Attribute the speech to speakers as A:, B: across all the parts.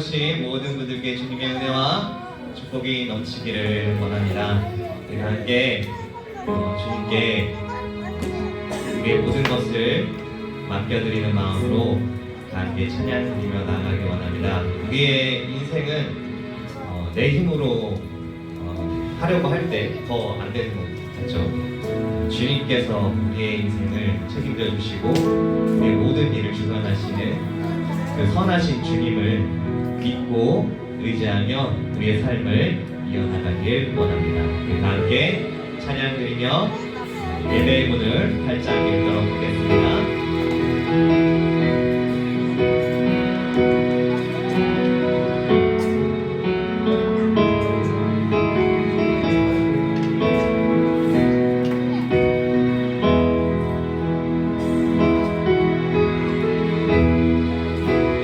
A: 나오신 모든 분들께 주님의 은혜와 축복이 넘치기를 원합니다. 우리 함께 주님께 우리의 모든 것을 맡겨드리는 마음으로 함께 찬양드리며 나아가기 원합니다. 우리의 인생은 내 힘으로 하려고 할 때 더 안 되는 것 같죠. 주님께서 우리의 인생을 책임져 주시고 우리의 모든 일을 주관하시는 그 선하신 주님을 믿고 의지하며 우리의 삶을 이어나가길 원합니다. 우리 함께 찬양드리며 예배의 문을 활짝 열도록 하겠습니다.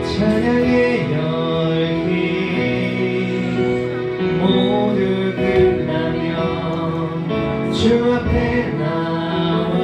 A: 찬양의 열기 모두 끝나면 주 앞에 나와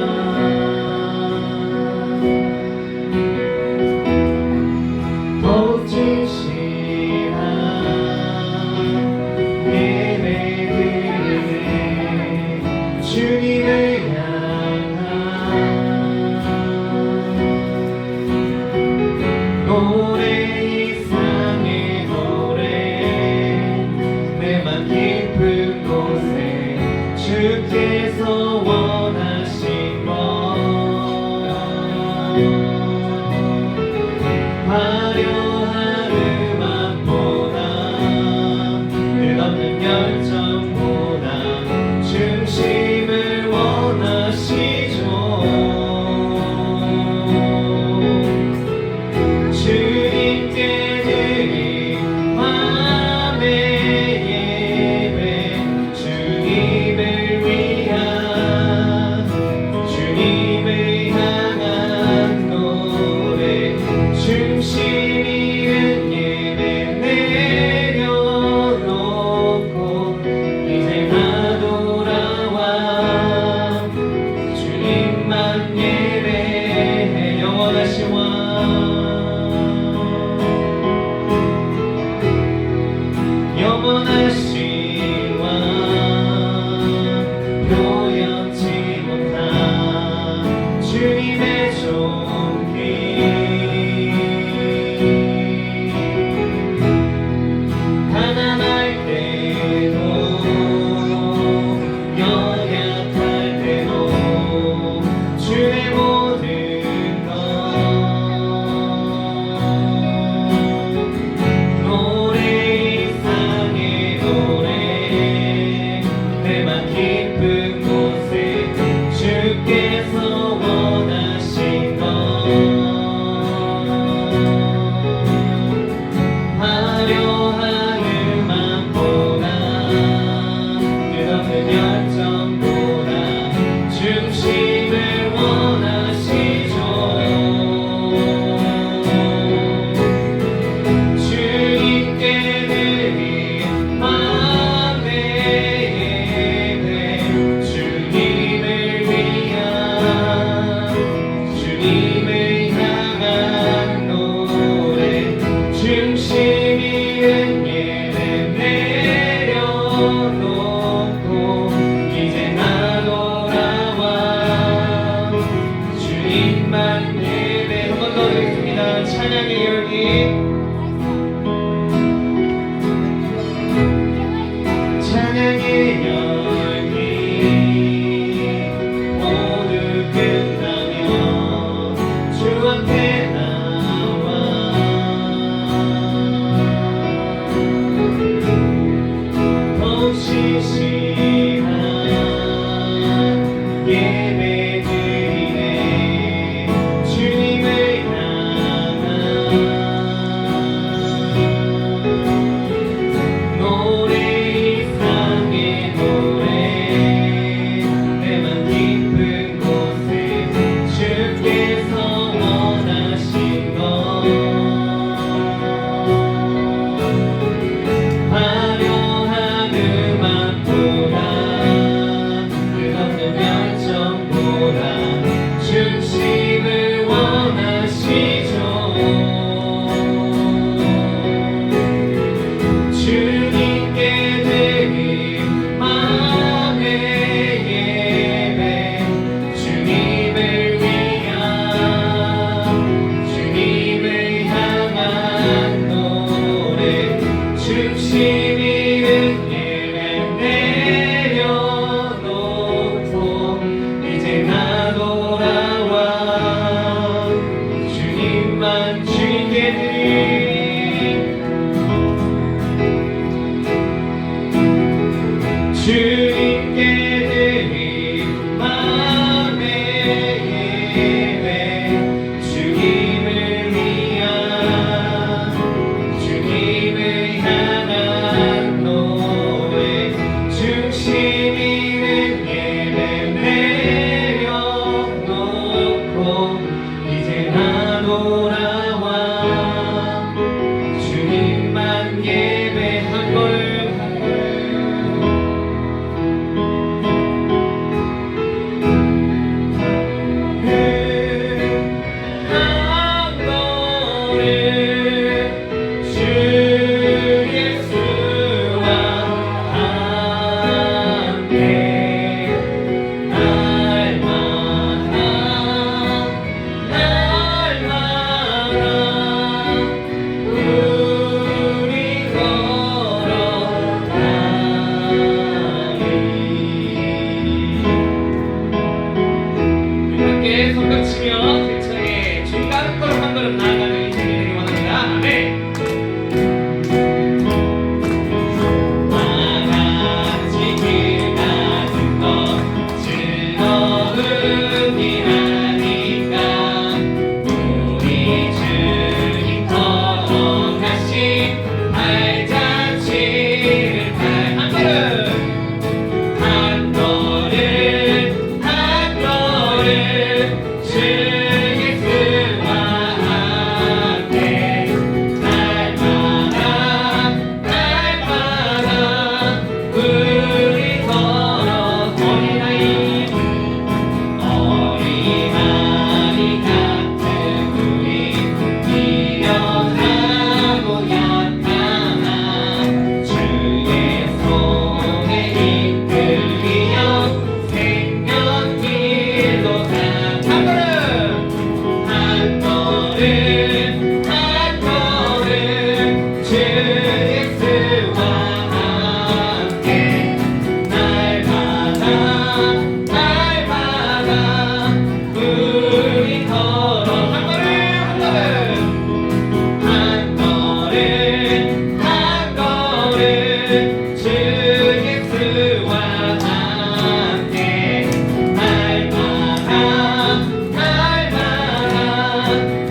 A: 한 걸음 주 예수와 함께 날마다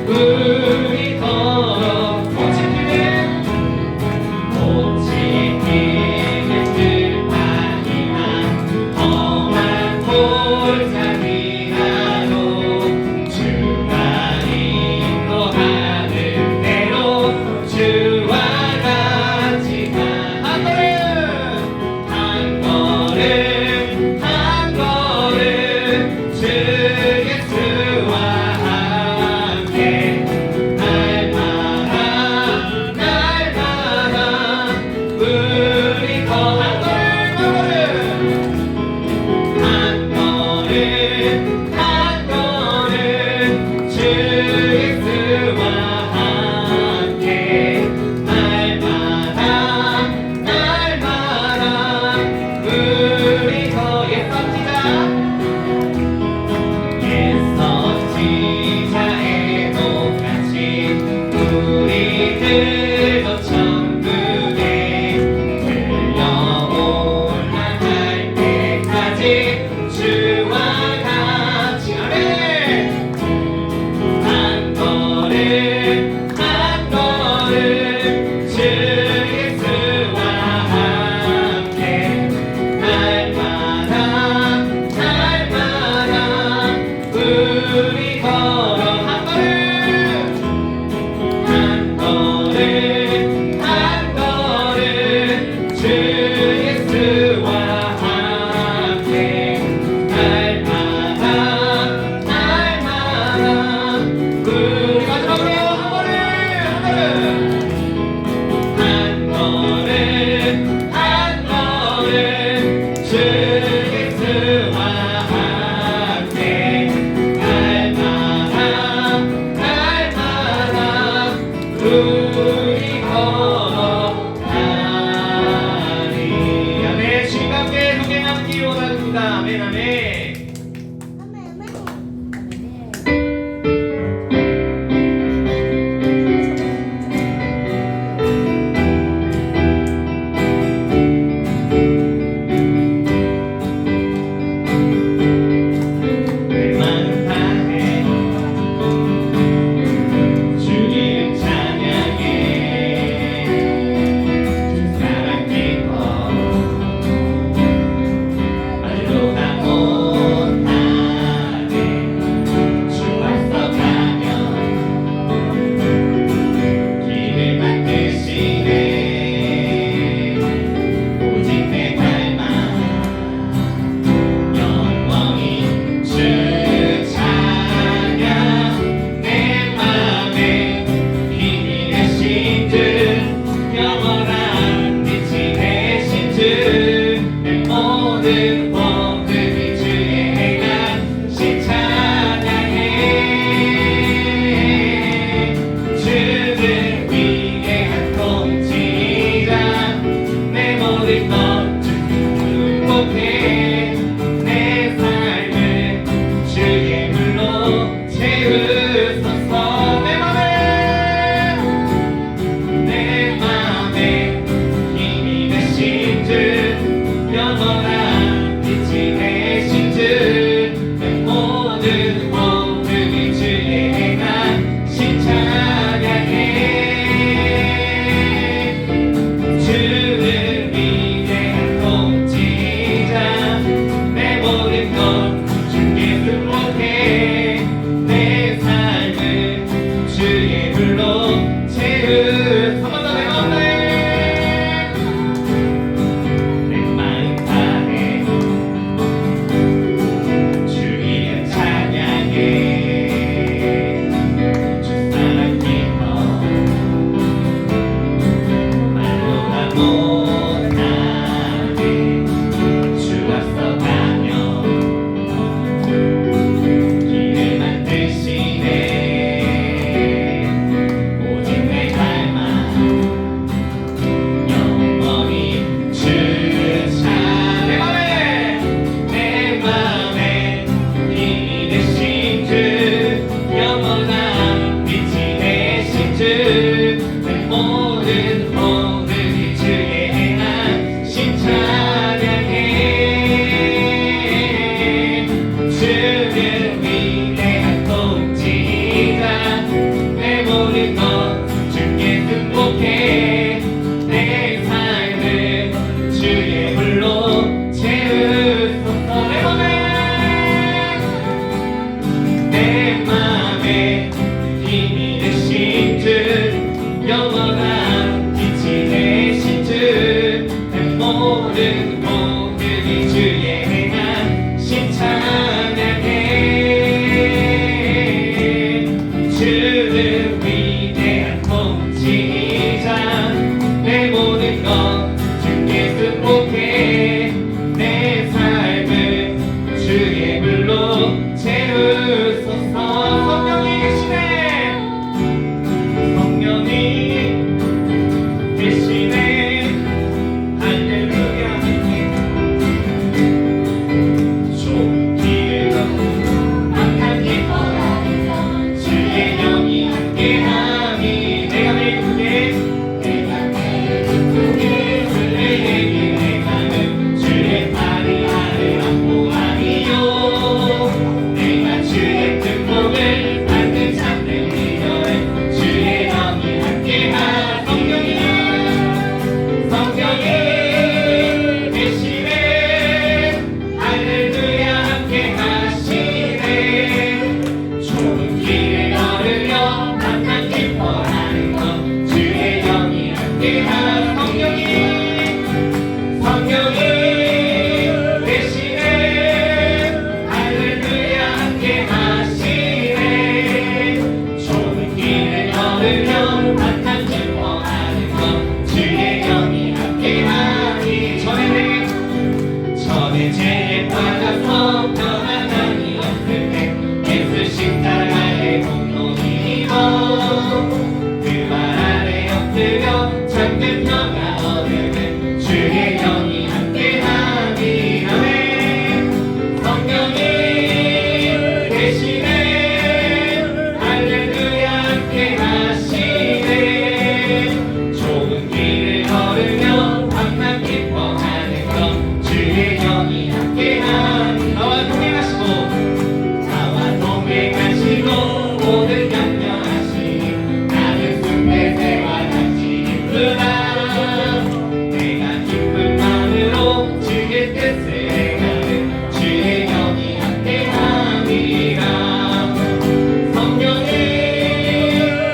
A: 우리 더러 꽃이 피는 들판이나 험한 골짜기라도 주가 인도하는 대로 주와 함께한 성령이 대신에 할렐루야 함께하시네. 좁은 길을 걸으며 만남 기뻐하는 것 주의 영이 함께하니 전에 죄에 빠져서 변화감이 없을 때 예수 십자가의 공로이고 그 말 아래 엎드려 잠든 평화 얻으면 주의 영이 함께하니 아멘. 성령이 대신에 할렐루야 함께하시네. 좁은 길을 걸으며 밤낮 기뻐하는 것 주의 영이 함께하니 나와 동행하시고 모든 염려하시니 나는 숭배세와 같이 기쁘다. 내가 기쁜 마음으로 주의 뜻을 행하는 주의 영이 함께하니라. 성령이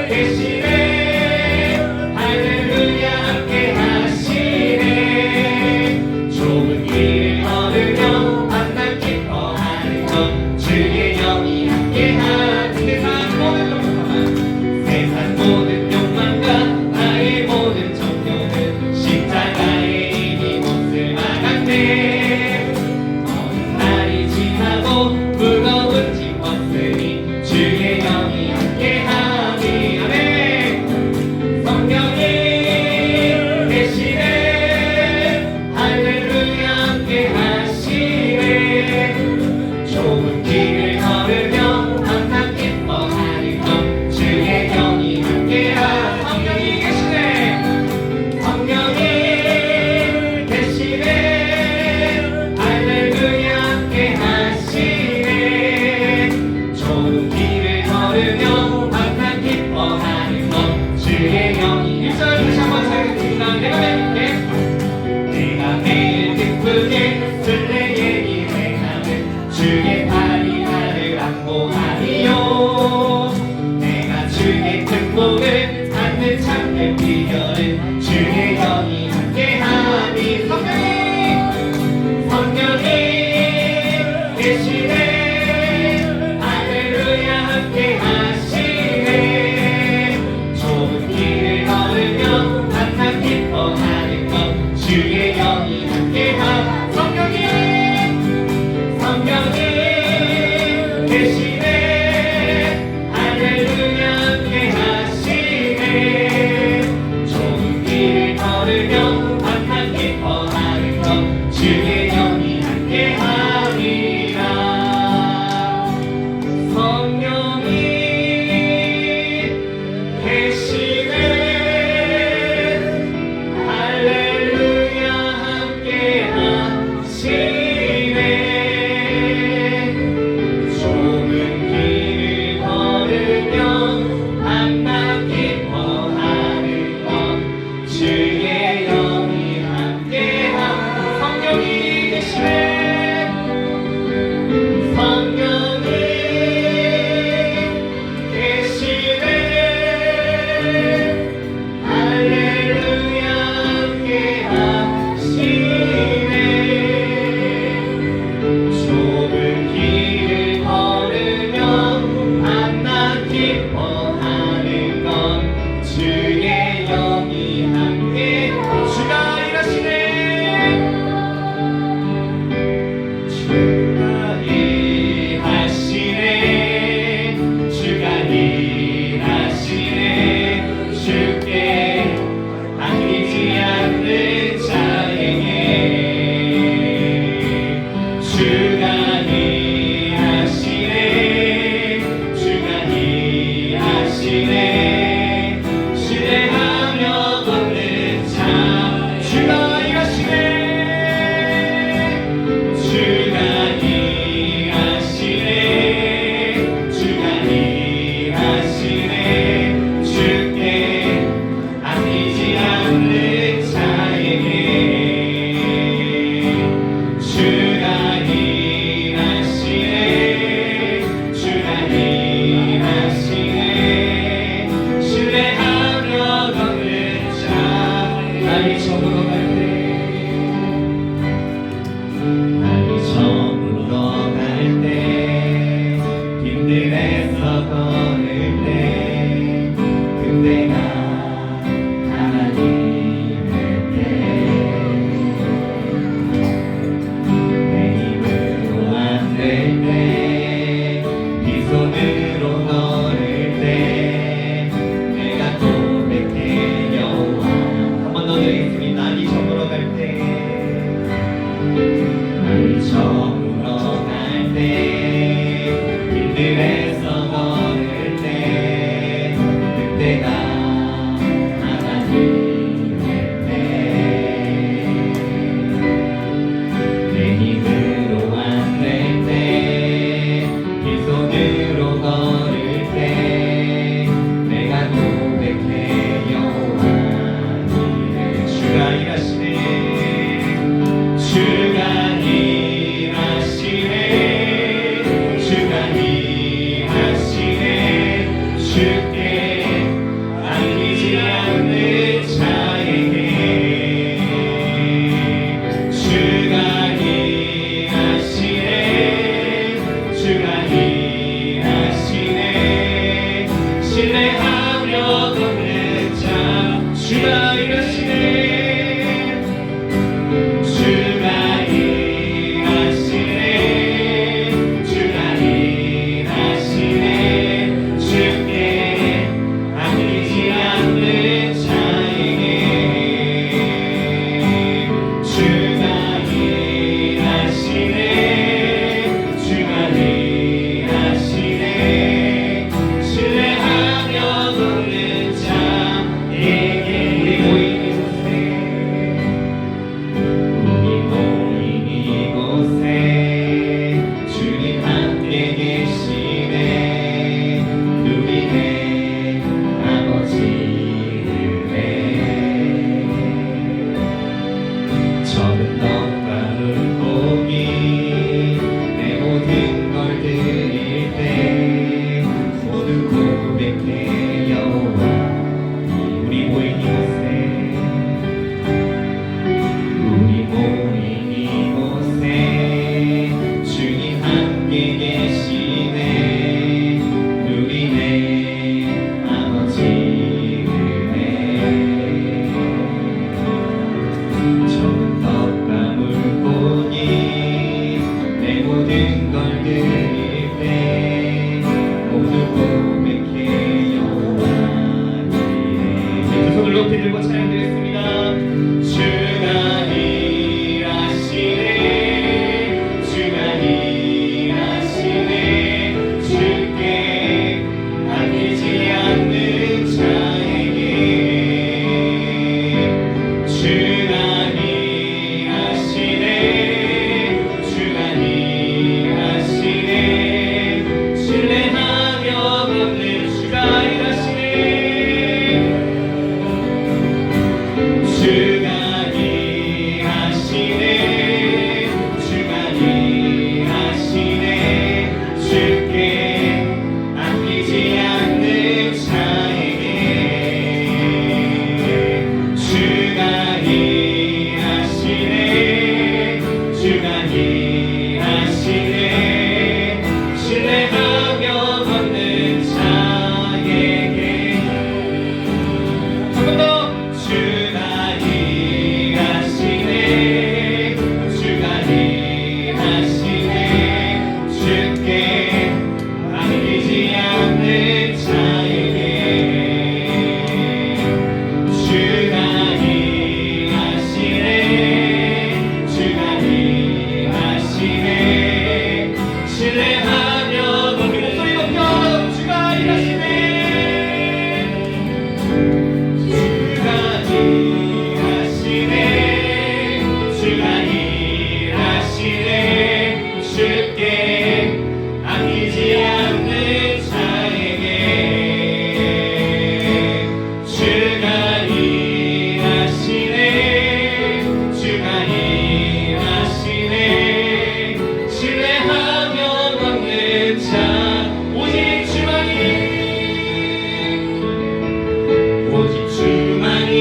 A: 대신에 할렐루야 함께하시네. 좁은 길을 걸으며 만남 기뻐하는 것 주의 영이 함께하니 세상 모든 욕망과 나의 모든 정욕은 십자가에 이미 못을 막았네. 어느 날이 지나고 무거운 짐 벗으니 주의 영이 함께하니 아멘. 성령이 대신에 할렐루야 함께하시네. 좁은 길을 걸으며 항상 기뻐하는 것 주의 영이 함께하. 성령이 계시네. 성령이 계시네. 할렐루야 함께하시네. 좁은 길을 걸으며 항상 기뻐하는 것 주의 영이. 1절 다시 한번 사용했습니다. 내가 매일 기쁘게 순례의 길을 가는 주의 팔이 나를 안보하리요. 내가 주의 특복을 받는 참된 비결은 주의 영이 함께하니 성령이 계시네. 할렐루야 함께하시네. 좁은 길을 걸으며 만남 기뻐하는 것 주의 영이 함께하. 성령이 계시네. 할렐루야 함께하시네. 좁은 길을 걸으며 만남 기뻐하는 것 주의 영이 함께하니라. 성령이 계시네. 할렐루야 함께하시네. 좁은 길을 걸으며 만남 기뻐하는 것 주의 영이 함께하. 성령이 계시네. 성령이 계시네. 할렐루야 함께하시네. 좁은 길을 걸으며 만나 기뻐하는 것 주의 영이 함께. 주가 일하시네. 주가 일하시네. 주가 일하시네. 주께 아끼지 않는 자에게 주가 일하시네. 주가 일하시네. 시대하며 걷는 자 주가 일하시네. 주가 일하시네. 주가 일하시네. 주께 아끼지 않는 자에게 날이 저물어 갈 때 날이 저물어 갈 때 힘들에서 걸을 때 그때가 하나님의 때 내 힘으로 안 될 때 빈손으로 걸을 때 내가 고백해 여호와 한 번 더 드리겠습니다. 날이 저물어 갈 때 날이 저물어 갈 때 힘들에서 걸을 때 그때가 하나님의 때 내 힘으로 안 될 때 빈손으로 걸을 때 내가 고백해 여호와 이래 주가 일하시네 주가 일하시네 주가 일하시네 주께 아끼지 않는 자에게 주가 일하시네 주가 일하시네 신뢰하며 걷는 자 주가 일하시네 주가 일하시네 주가 일하시네 주께 아끼지 않는 자에게 주가 일하시네 주가 일하시네 신뢰하며 걷는 자에게 우리 모인 이곳에 주님 함께 계시네 누리네 아버지 은혜 적은 떡과 물고기 내 모든 걸 드릴 때 모두 고백해 여호와 우리 모인 이곳에 우리 모인 이곳에 주님 함께 계시네 누리네 아버지 은혜 적은 떡과 물고기 내 모든 걸 드릴 때 모두 고백해 여호와 이래 두 손을 높이 들고 찬양드렸습니다. 주가 일하시네 주가 일하시네 주께 아끼지 않는 자에게 주가 일하시네 주가 일하시네 신뢰하며 걷는 주가 일하시네 주가 일하시네 주가 일하시네 주께 아끼지 않는 자에게 주가 일하시네 주가 일하시네 신뢰하며 걷는 자에게 한 번 더 주가 일하시네 주가 일하시네 주께 아끼지 않는 자에게 주가 일하시네 주가 일하시네 신뢰하며 걷는 목소리 높여 주가 일하시네 주가 일하시네 주가 일하시네 주께 아끼지 않는 자에게 주가 일하시네 주가 일하시네 신뢰하며 걷는 자 오직 주만이 오직 주만이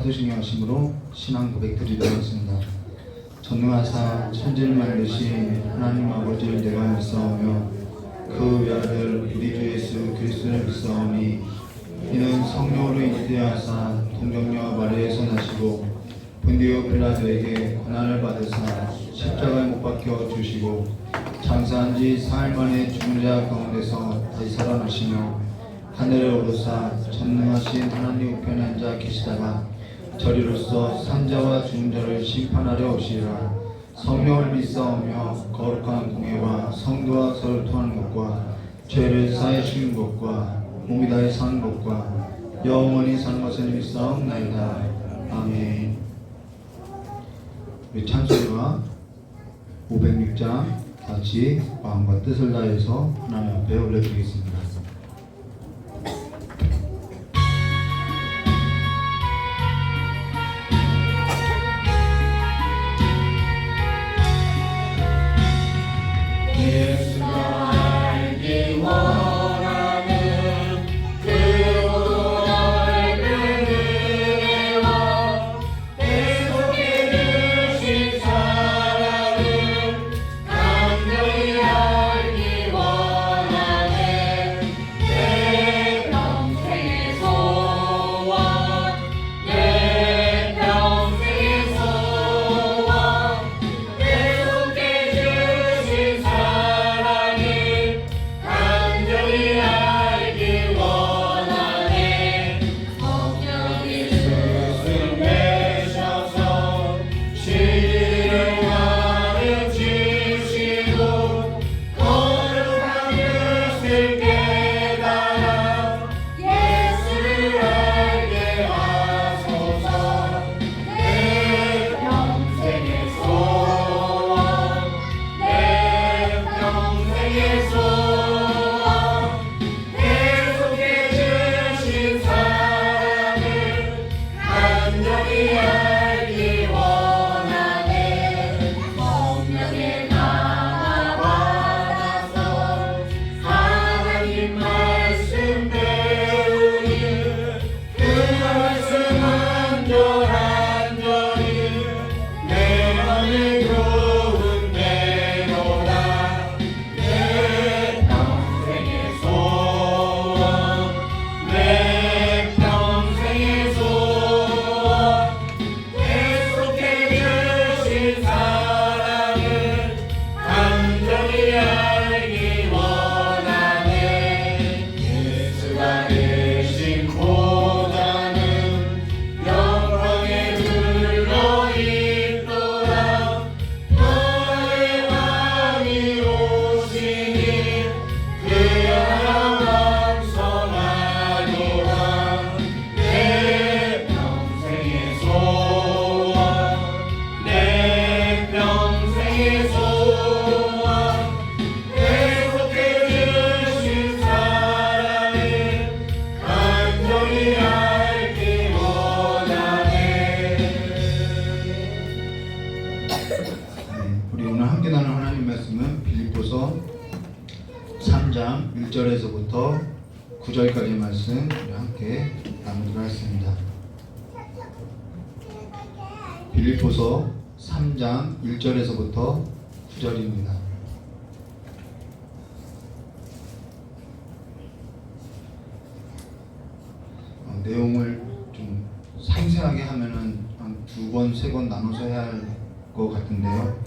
B: 크시게 하심으로 신앙 고백드리도록 하겠습니다. 전능하사 천지를 만드신 하나님 아버지를 내가 믿사오며 그 외아들 우리 주 예수 그리스도를 믿사오니 이는 성령으로 잉태하사 동정녀 마리아에서 나시고 본디오 빌라도에게 고난을 받으사 십자가에 못 박혀 주시고 장사한 지 사흘 만에 죽은 자 가운데서 다시 살아나시며 하늘에 오르사 전능하신 하나님 우편에 앉아 계시다가 저리로서 산자와 죽은 자를 심판하려 오시리라. 성령을 믿사오며 거룩한 공예와 성도와 서로 통하는 것과 죄를 사해 주는 것과 몸이 다해 사는 것과 영원히 사는 것을 믿사옵나이다. 아멘. 우리 찬송가 506장 같이 마음과 뜻을 다해서 하나님 앞에 올려드리겠습니다. 우리 오늘 함께 나눌 하나님 말씀은 빌립보서 3장 1절에서부터 9절까지의 말씀 우리 함께 나누도록 하겠습니다. 빌립보서 3장 1절에서부터 9절입니다. 내용을 좀 상세하게 하면은 한 2번, 3번 나눠서 해야 할 것 같은데요.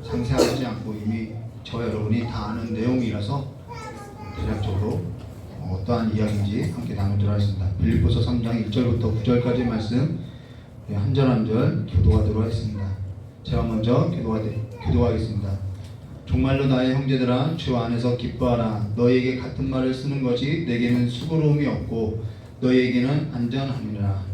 B: 상세하지 않고 이미 저 여러분이 다 아는 내용이라서 대략적으로 어떠한 이야기인지 함께 나누도록 하겠습니다. 빌립보서 3장 1절부터 9절까지 말씀 한 절 한 절 교도하도록 하겠습니다. 제가 먼저 교도하겠습니다. 정말로 나의 형제들아 주 안에서 기뻐하라. 너희에게 같은 말을 쓰는 것이 내게는 수고로움이 없고 너희에게는 안전함이라.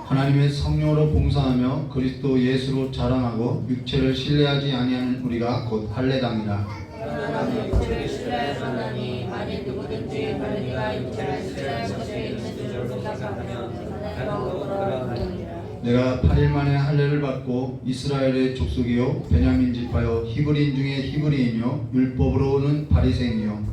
B: 하나님의 성령으로 봉사하며 그리스도 예수로 자랑하고 육체를 신뢰하지 아니하는 우리가 곧 할례당이라.
C: 하나님 육체를 신뢰하였나니 만일 누구든지 할례가 육체를 신뢰할 것에 있는 줄 생각하며
B: 내가 8일 만에 할례를 받고 이스라엘의 족속이요 베냐민 지파요 히브리인 중에 히브리인이요 율법으로는 바리새인이요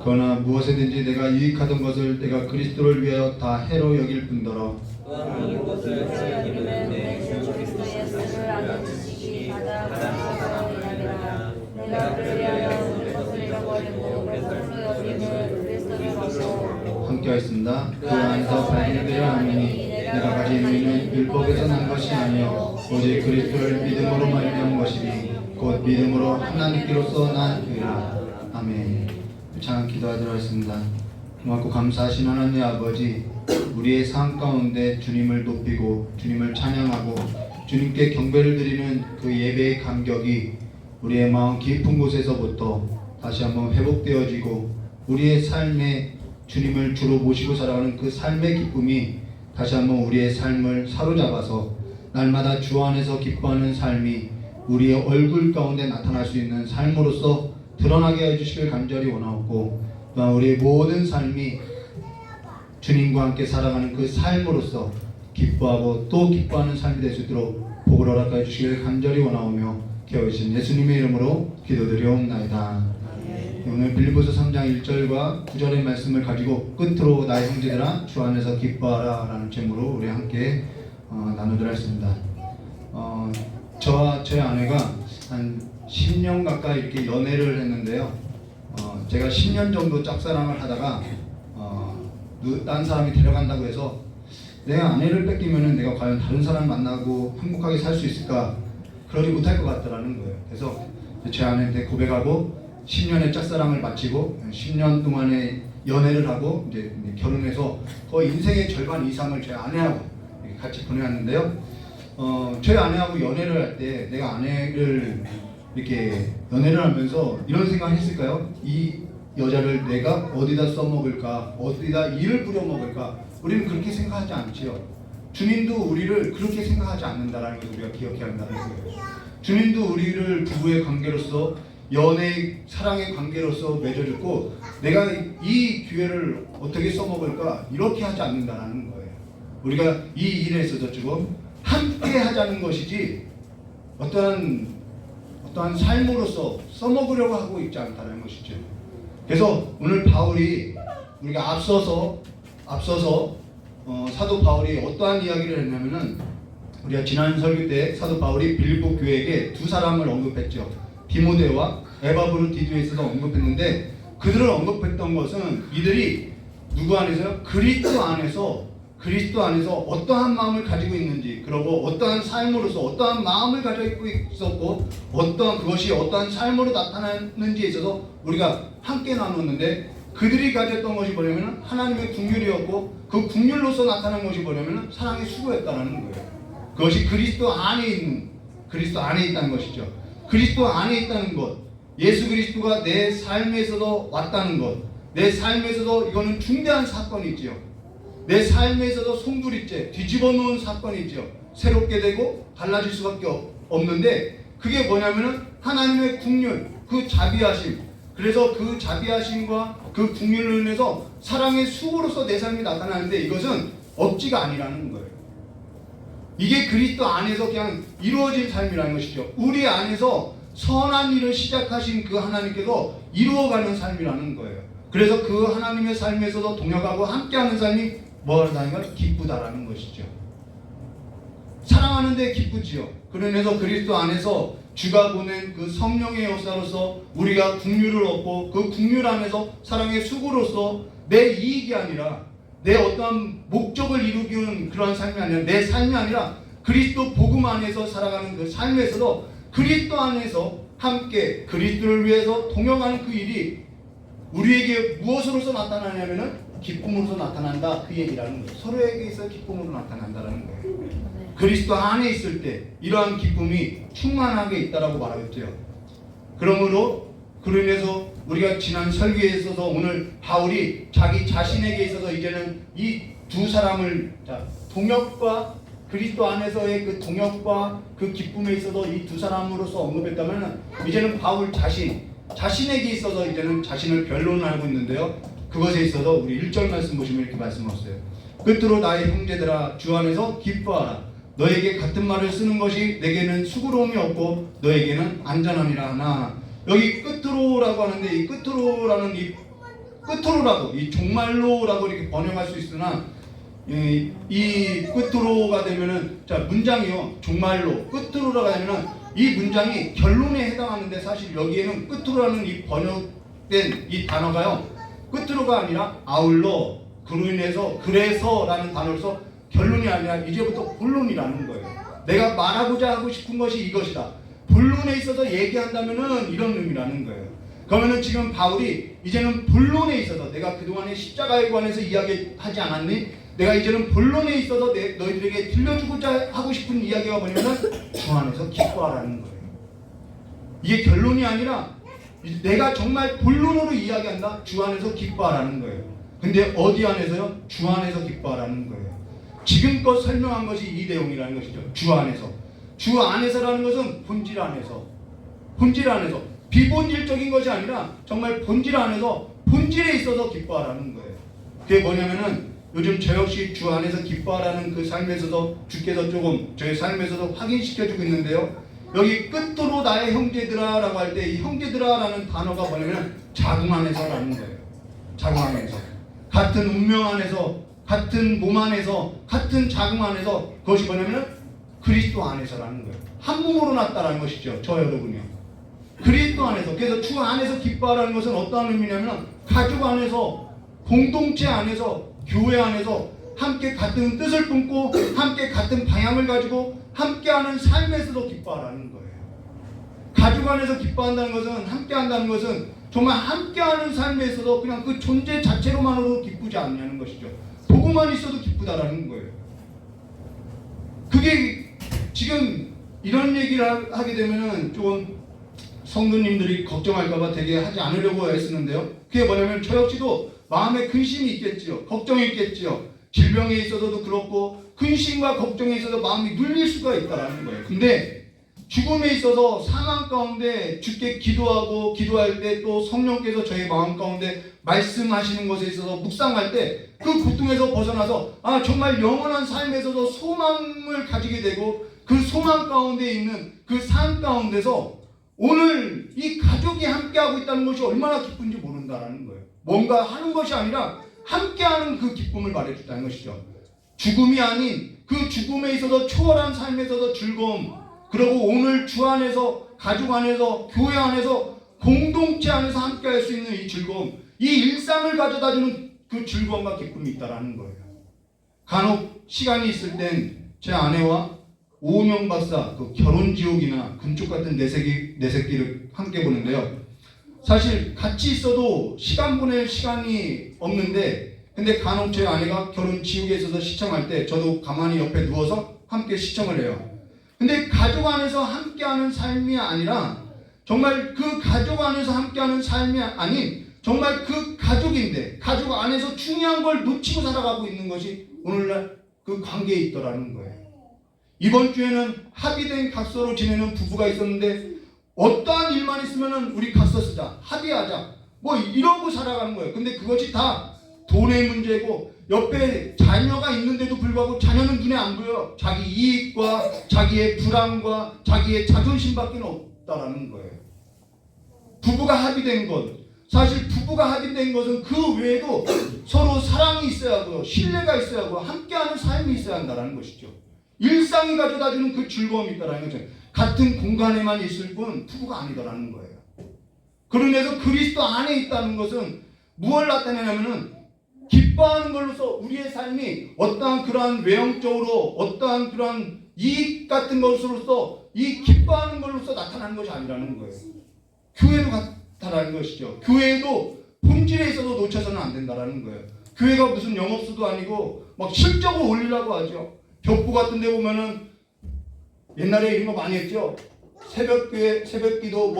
B: 그러나 무엇이든지 내가 유익하던 것을 내가 그리스도를 위하여 다 해로 여길 뿐더러
C: 또한 이것을 여기면 내 주 그리스도 예수를 아는 지식이 가장 감사하리라. 내가 그를 위하여 모든 것을 잃어버리고 그리스도로 여김을 그리스도를 얻고
B: 함께 하겠습니다. 그 안에서 발견되려 하느니 내가 가진 의는 율법에서 난 것이 아니요 오직 그리스도를 믿음으로 말미암은 것이니 곧 믿음으로 하나님께로서 난 의라. 아멘. 찬양 기도하도록 하겠습니다. 고맙고 감사하신 하나님 아버지, 우리의 삶 가운데 주님을 높이고 주님을 찬양하고 주님께 경배를 드리는 그 예배의 감격이 우리의 마음 깊은 곳에서부터 다시 한번 회복되어지고 우리의 삶에 주님을 주로 모시고 살아가는 그 삶의 기쁨이 다시 한번 우리의 삶을 사로잡아서 날마다 주 안에서 기뻐하는 삶이 우리의 얼굴 가운데 나타날 수 있는 삶으로서 드러나게 해주시길 간절히 원하옵고, 또한 우리의 모든 삶이 주님과 함께 살아가는 그 삶으로서 기뻐하고 또 기뻐하는 삶이 될 수 있도록 복을 허락하여 주시길 간절히 원하오며 기억하신 예수님의 이름으로 기도드리옵나이다. 오늘 빌립보서 3장 1절과 9절의 말씀을 가지고 끝으로 나의 형제들아 주 안에서 기뻐하라 라는 제목으로 우리 함께 나누도록 하겠습니다. 저와 제 아내가 한 10년 가까이 이렇게 연애를 했는데요. 제가 10년 정도 짝사랑을 하다가 딴 사람이 데려간다고 해서 내가 아내를 뺏기면은 내가 과연 다른 사람 만나고 행복하게 살 수 있을까? 그러지 못할 것 같더라는 거예요. 그래서 제 아내한테 고백하고 10년의 짝사랑을 마치고 10년 동안의 연애를 하고 이제 결혼해서 거의 인생의 절반 이상을 제 아내하고 같이 보내왔는데요. 제 아내하고 연애를 할 때 내가 아내를 이렇게 연애를 하면서 이런 생각을 했을까요? 이 여자를 내가 어디다 써먹을까? 어디다 일을 부려먹을까? 우리는 그렇게 생각하지 않지요. 주님도 우리를 그렇게 생각하지 않는다라는 것을 우리가 기억해야 한다는 거예요. 주님도 우리를 부부의 관계로서 연애, 사랑의 관계로서 맺어줬고 내가 이 기회를 어떻게 써먹을까? 이렇게 하지 않는다라는 거예요. 우리가 이 일에 있어서 지금 함께 하자는 것이지 어떠한 삶으로서 써먹으려고 하고 있지 않다는 것이죠. 그래서 오늘 바울이 우리가 앞서서 사도 바울이 어떠한 이야기를 했냐면은 우리가 지난 설교 때 사도 바울이 빌립보 교회에게 두 사람을 언급했죠. 디모데와 에바브로디도에 있어서 언급했는데 그들을 언급했던 것은 이들이 누구 안에서요? 그리스도 안에서 어떠한 마음을 가지고 있는지, 그리고 어떠한 삶으로서 어떠한 마음을 가지고 있었고 그것이 어떠한 삶으로 나타났는지에 있어서 우리가 함께 나눴는데 그들이 가졌던 것이 뭐냐면 하나님의 긍휼이었고 그 긍휼로서 나타난 것이 뭐냐면 사랑의 수고였다는 거예요. 그것이 그리스도 안에 있다는 것이죠. 그리스도 안에 있다는 것, 예수 그리스도가 내 삶에서도 왔다는 것, 내 삶에서도 이거는 중대한 사건이지요. 내 삶에서도 송두리째 뒤집어 놓은 사건이죠. 새롭게 되고 달라질 수밖에 없는데 그게 뭐냐면은 하나님의 긍휼, 그 자비하심. 그래서 그 자비하심과 그 긍휼로 인해서 사랑의 수고로서 내 삶이 나타나는데 이것은 억지가 아니라는 거예요. 이게 그리스도 안에서 그냥 이루어진 삶이라는 것이죠. 우리 안에서 선한 일을 시작하신 그 하나님께서 이루어가는 삶이라는 거예요. 그래서 그 하나님의 삶에서도 동역하고 함께하는 삶이 뭐라는 걸 기쁘다라는 것이죠. 사랑하는데 기쁘지요. 그러면서 그리스도 안에서 주가 보낸 그 성령의 역사로서 우리가 긍휼을 얻고 그 긍휼 안에서 사랑의 수고로서 내 이익이 아니라 내 어떤 목적을 이루기 위한 그런 삶이 아니라 내 삶이 아니라 그리스도 복음 안에서 살아가는 그 삶에서도 그리스도 안에서 함께 그리스도를 위해서 동역하는 그 일이 우리에게 무엇으로서 나타나냐면은 기쁨으로서 나타난다 그 얘기라는 거예요. 서로에게 있어 기쁨으로 나타난다라는 거예요. 그리스도 안에 있을 때 이러한 기쁨이 충만하게 있다라고 말하겠죠. 그러므로 우리가 지난 설교에 있어서 오늘 바울이 자기 자신에게 있어서 이제는 이 두 사람을 동역과 그리스도 안에서의 그 동역과 그 기쁨에 있어서 이 두 사람으로서 언급했다면 이제는 바울 자신에게 있어서 이제는 자신을 변론하고 있는데요. 그것에 있어서 우리 1절 말씀 보시면 이렇게 말씀하셨어요. 끝으로 나의 형제들아 주 안에서 기뻐하라. 너에게 같은 말을 쓰는 것이 내게는 수고로움이 없고 너에게는 안전함이라 하나. 여기 끝으로라고 하는데 이 끝으로라는 이 끝으로라도 이 종말로라고 이렇게 번역할 수 있으나 이 끝으로가 되면은 자 문장이요 종말로 끝으로가 되면은 이 문장이 결론에 해당하는데 사실 여기에는 끝으로라는 이 번역된 이 단어가요 끝으로가 아니라 아울러 그로 인해서 그래서라는 단어로서 결론이 아니라 이제부터 본론이라는 거예요. 내가 말하고자 하고 싶은 것이 이것이다. 본론에 있어서 얘기한다면은 이런 의미라는 거예요. 그러면은 지금 바울이 이제는 본론에 있어서 내가 그동안에 십자가에 관해서 이야기하지 않았니? 내가 이제는 본론에 있어서 너희들에게 들려주고자 하고 싶은 이야기가 뭐냐면 주 안에서 기뻐하라는 거예요. 이게 결론이 아니라 내가 정말 본론으로 이야기한다. 주 안에서 기뻐하라는 거예요. 근데 어디 안에서요? 주 안에서 기뻐하라는 거예요. 지금껏 설명한 것이 이 내용이라는 것이죠. 주 안에서. 주 안에서라는 것은 본질 안에서. 본질 안에서. 비본질적인 것이 아니라 정말 본질 안에서 본질에 있어서 기뻐하라는 거예요. 그게 뭐냐면은 요즘 저 역시 주 안에서 기뻐하라는 그 삶에서도 주께서 조금 저의 삶에서도 확인시켜주고 있는데요. 여기 끝으로 나의 형제들아 라고 할 때 이 형제들아 라는 단어가 뭐냐면 자궁 안에서라는 거예요. 자궁 안에서. 같은 운명 안에서 같은 몸 안에서 같은 자궁 안에서 그것이 뭐냐면 그리스도 안에서라는 거예요. 한 몸으로 났다라는 것이죠. 저 여러분이요. 그리스도 안에서. 그래서 주 안에서 기뻐하라는 것은 어떠한 의미냐면 가족 안에서 공동체 안에서 교회 안에서 함께 같은 뜻을 품고 함께 같은 방향을 가지고 함께하는 삶에서도 기뻐하라는 거예요. 가족 안에서 기뻐한다는 것은 함께한다는 것은 정말 함께하는 삶에서도 그냥 그 존재 자체로만으로 기쁘지 않냐는 것이죠. 보고만 있어도 기쁘다라는 거예요. 그게 지금 이런 얘기를 하게 되면은 좀 성도님들이 걱정할까봐 되게 하지 않으려고 애쓰는데요. 그게 뭐냐면 저 역시도 마음에 근심이 있겠지요. 걱정이 있겠지요. 질병에 있어서도 그렇고 근심과 걱정에 있어서 마음이 눌릴 수가 있다라는 거예요. 근데 죽음에 있어서 사망 가운데 주께 기도하고 기도할 때 또 성령께서 저희 마음 가운데 말씀하시는 것에 있어서 묵상할 때 그 고통에서 벗어나서 정말 영원한 삶에서도 소망을 가지게 되고 그 소망 가운데 있는 그 삶 가운데서 오늘 이 가족이 함께하고 있다는 것이 얼마나 기쁜지 모른다라는 거예요. 뭔가 하는 것이 아니라 함께하는 그 기쁨을 말해준다는 것이죠. 죽음이 아닌 그 죽음에 있어서 초월한 삶에서도 즐거움, 그리고 오늘 주 안에서 가족 안에서 교회 안에서 공동체 안에서 함께할 수 있는 이 즐거움, 이 일상을 가져다주는 그 즐거움과 기쁨이 있다라는 거예요. 간혹 시간이 있을 땐 제 아내와 오은영 박사 그 결혼지옥이나 금쪽 같은 내 새끼를 함께 보는데요. 사실 같이 있어도 시간 보낼 시간이 없는데 근데 간혹 제 아내가 결혼지옥에 있어서 시청할 때 저도 가만히 옆에 누워서 함께 시청을 해요. 근데 가족 안에서 함께하는 삶이 아니라 정말 그 가족 안에서 함께하는 삶이 아닌 정말 그 가족인데 가족 안에서 중요한 걸 놓치고 살아가고 있는 것이 오늘날 그 관계에 있더라는 거예요. 이번 주에는 합의된 각서로 지내는 부부가 있었는데 어떠한 일만 있으면은 우리 각서 쓰자, 합의하자, 뭐 이러고 살아가는 거예요. 근데 그것이 다 돈의 문제고 옆에 자녀가 있는데도 불구하고 자녀는 눈에 안 보여. 자기 이익과 자기의 불안과 자기의 자존심밖에 없다라는 거예요. 부부가 합의된 것, 사실 부부가 합의된 것은 그 외에도 서로 사랑이 있어야 하고 신뢰가 있어야 하고 함께하는 삶이 있어야 한다는 것이죠. 일상이 가져다주는 그 즐거움이 있다는 거죠. 같은 공간에만 있을 뿐 부부가 아니더라는 거예요. 그러면서 그리스도 안에 있다는 것은 무엇을 나타내냐면은 기뻐하는 걸로서 우리의 삶이 어떠한 그러한 외형적으로 어떠한 그러한 이익 같은 것으로서 이 기뻐하는 걸로서 나타나는 것이 아니라는 거예요. 교회도 같다라는 것이죠. 교회도 본질에 있어서 놓쳐서는 안 된다라는 거예요. 교회가 무슨 영업수도 아니고 막 실적을 올리려고 하죠. 벽보 같은 데 보면은 옛날에 이런 거 많이 했죠. 새벽교회, 새벽기도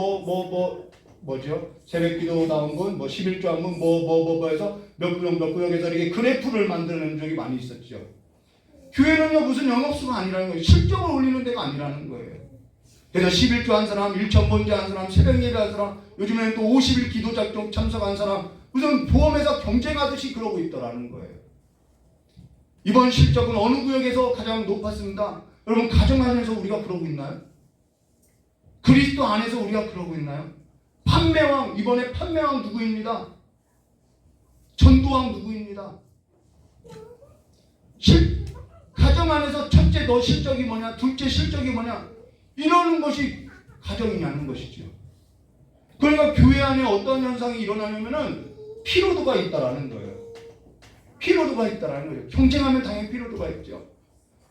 B: 뭐죠? 새벽기도 나온 건 뭐 11조 한 번 뭐 해서 몇 구역에서 이렇게 그래프를 만드는 적이 많이 있었죠. 교회는요 무슨 영업수가 아니라는 거예요. 실적을 올리는 데가 아니라는 거예요. 그래서 11조 한 사람, 1,000번째 한 사람, 새벽 예배 한 사람, 요즘에는 또 50일 기도 작정 참석한 사람, 무슨 보험회사 경쟁하듯이 그러고 있더라는 거예요. 이번 실적은 어느 구역에서 가장 높았습니다. 여러분 가정 안에서 우리가 그러고 있나요? 그리스도 안에서 우리가 그러고 있나요? 판매왕, 이번에 판매왕 누구입니다?
D: 전도왕 누구입니다. 가정 안에서 첫째 너 실적이 뭐냐, 둘째 실적이 뭐냐, 이러는 것이 가정이냐는 것이죠. 그러니까 교회 안에 어떤 현상이 일어나냐면은 피로도가 있다라는 거예요. 피로도가 있다라는 거예요. 경쟁하면 당연히 피로도가 있죠.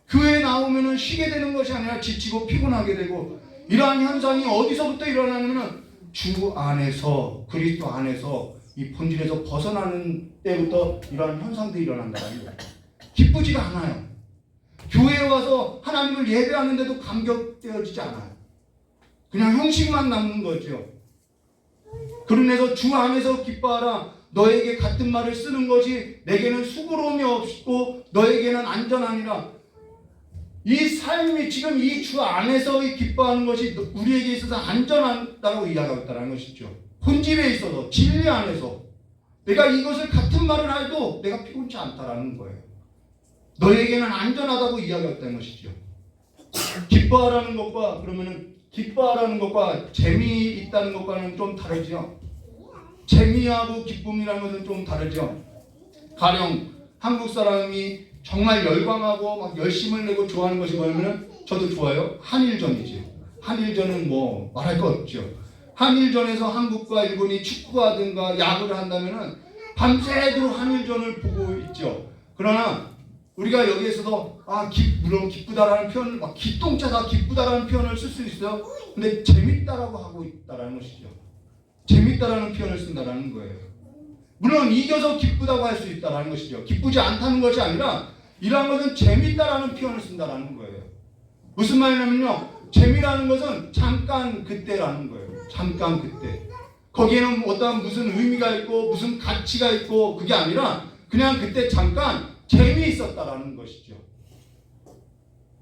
D: 교회에 나오면은 쉬게 되는 것이 아니라 지치고 피곤하게 되고, 이러한 현상이 어디서부터 일어나냐면은 주 안에서, 그리스도 안에서 이 본질에서 벗어나는 때부터 이러한 현상들이 일어난다는 거예요. 기쁘지가 않아요. 교회에 와서 하나님을 예배하는데도 감격되어지지 않아요. 그냥 형식만 남는 거죠. 그러면서 주 안에서 기뻐하라. 너에게 같은 말을 쓰는 것이 내게는 수고로움이 없고 너에게는 안전하니라. 이 삶이 지금 이 주 안에서의 기뻐하는 것이 우리에게 있어서 안전하다고 이야기하고 있다는 것이죠. 본질에 있어서, 진리 안에서 내가 이것을 같은 말을 해도 내가 피곤치 않다라는 거예요. 너에게는 안전하다고 이야기했다는 것이죠. 기뻐하라는 것과, 그러면은 기뻐하라는 것과 재미있다는 것과는 좀 다르죠. 재미하고 기쁨이라는 것은 좀 다르죠. 가령 한국 사람이 정말 열광하고 막 열심을 내고 좋아하는 것이 뭐냐면은, 저도 좋아요. 한일전이죠. 한일전은 뭐 말할 거 없죠. 한일전에서 한국과 일본이 축구하든가 야구를 한다면은 밤새도록 한일전을 보고 있죠. 그러나 우리가 여기에서도 물론 기쁘다라는 표현을, 막 기똥차다 기쁘다라는 표현을 쓸 수 있어요. 근데 재밌다라고 하고 있다라는 것이죠. 재밌다라는 표현을 쓴다라는 거예요. 물론 이겨서 기쁘다고 할 수 있다라는 것이죠. 기쁘지 않다는 것이 아니라 이러한 것은 재밌다라는 표현을 쓴다라는 거예요. 무슨 말이냐면요, 재미라는 것은 잠깐 그때라는 거예요. 잠깐 그때. 거기에는 어떠한 무슨 의미가 있고 무슨 가치가 있고 그게 아니라 그냥 그때 잠깐 재미있었다라는 것이죠.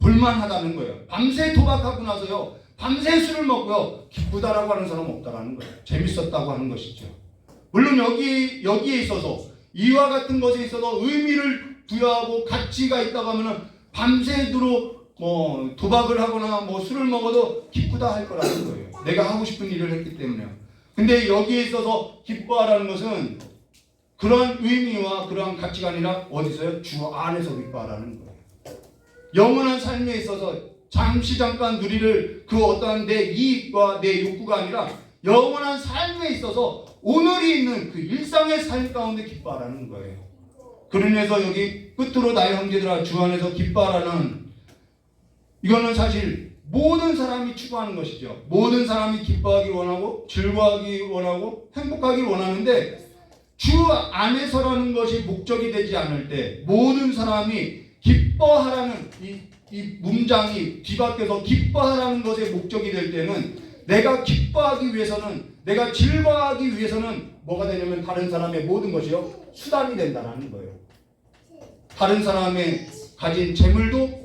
D: 볼만하다는 거예요. 밤새 도박하고 나서요, 밤새 술을 먹고요, 기쁘다라고 하는 사람은 없다라는 거예요. 재밌었다고 하는 것이죠. 물론 여기에 있어서 이와 같은 것에 있어서 의미를 부여하고 가치가 있다고 하면은 밤새도록 뭐 도박을 하거나 뭐 술을 먹어도 기쁘다 할 거라는 거예요. 내가 하고 싶은 일을 했기 때문에요. 근데 여기에 있어서 기뻐하라는 것은 그러한 의미와 그러한 가치가 아니라 어디서요? 주 안에서 기뻐하라는 거예요. 영원한 삶에 있어서 잠깐 누리를 그 어떠한 내 이익과 내 욕구가 아니라 영원한 삶에 있어서 오늘이 있는 그 일상의 삶 가운데 기뻐하라는 거예요. 그러면서 여기 끝으로 나의 형제들아 주 안에서 기뻐하라는, 이거는 사실 모든 사람이 추구하는 것이죠. 모든 사람이 기뻐하기 원하고 즐거워하기 원하고 행복하기 원하는데, 주 안에서라는 것이 목적이 되지 않을 때 모든 사람이 기뻐하라는 이 문장이 뒤바뀌어서 기뻐하라는 것의 목적이 될 때는, 내가 기뻐하기 위해서는, 내가 즐거워하기 위해서는 뭐가 되냐면 다른 사람의 모든 것이요 수단이 된다는 거예요. 다른 사람의 가진 재물도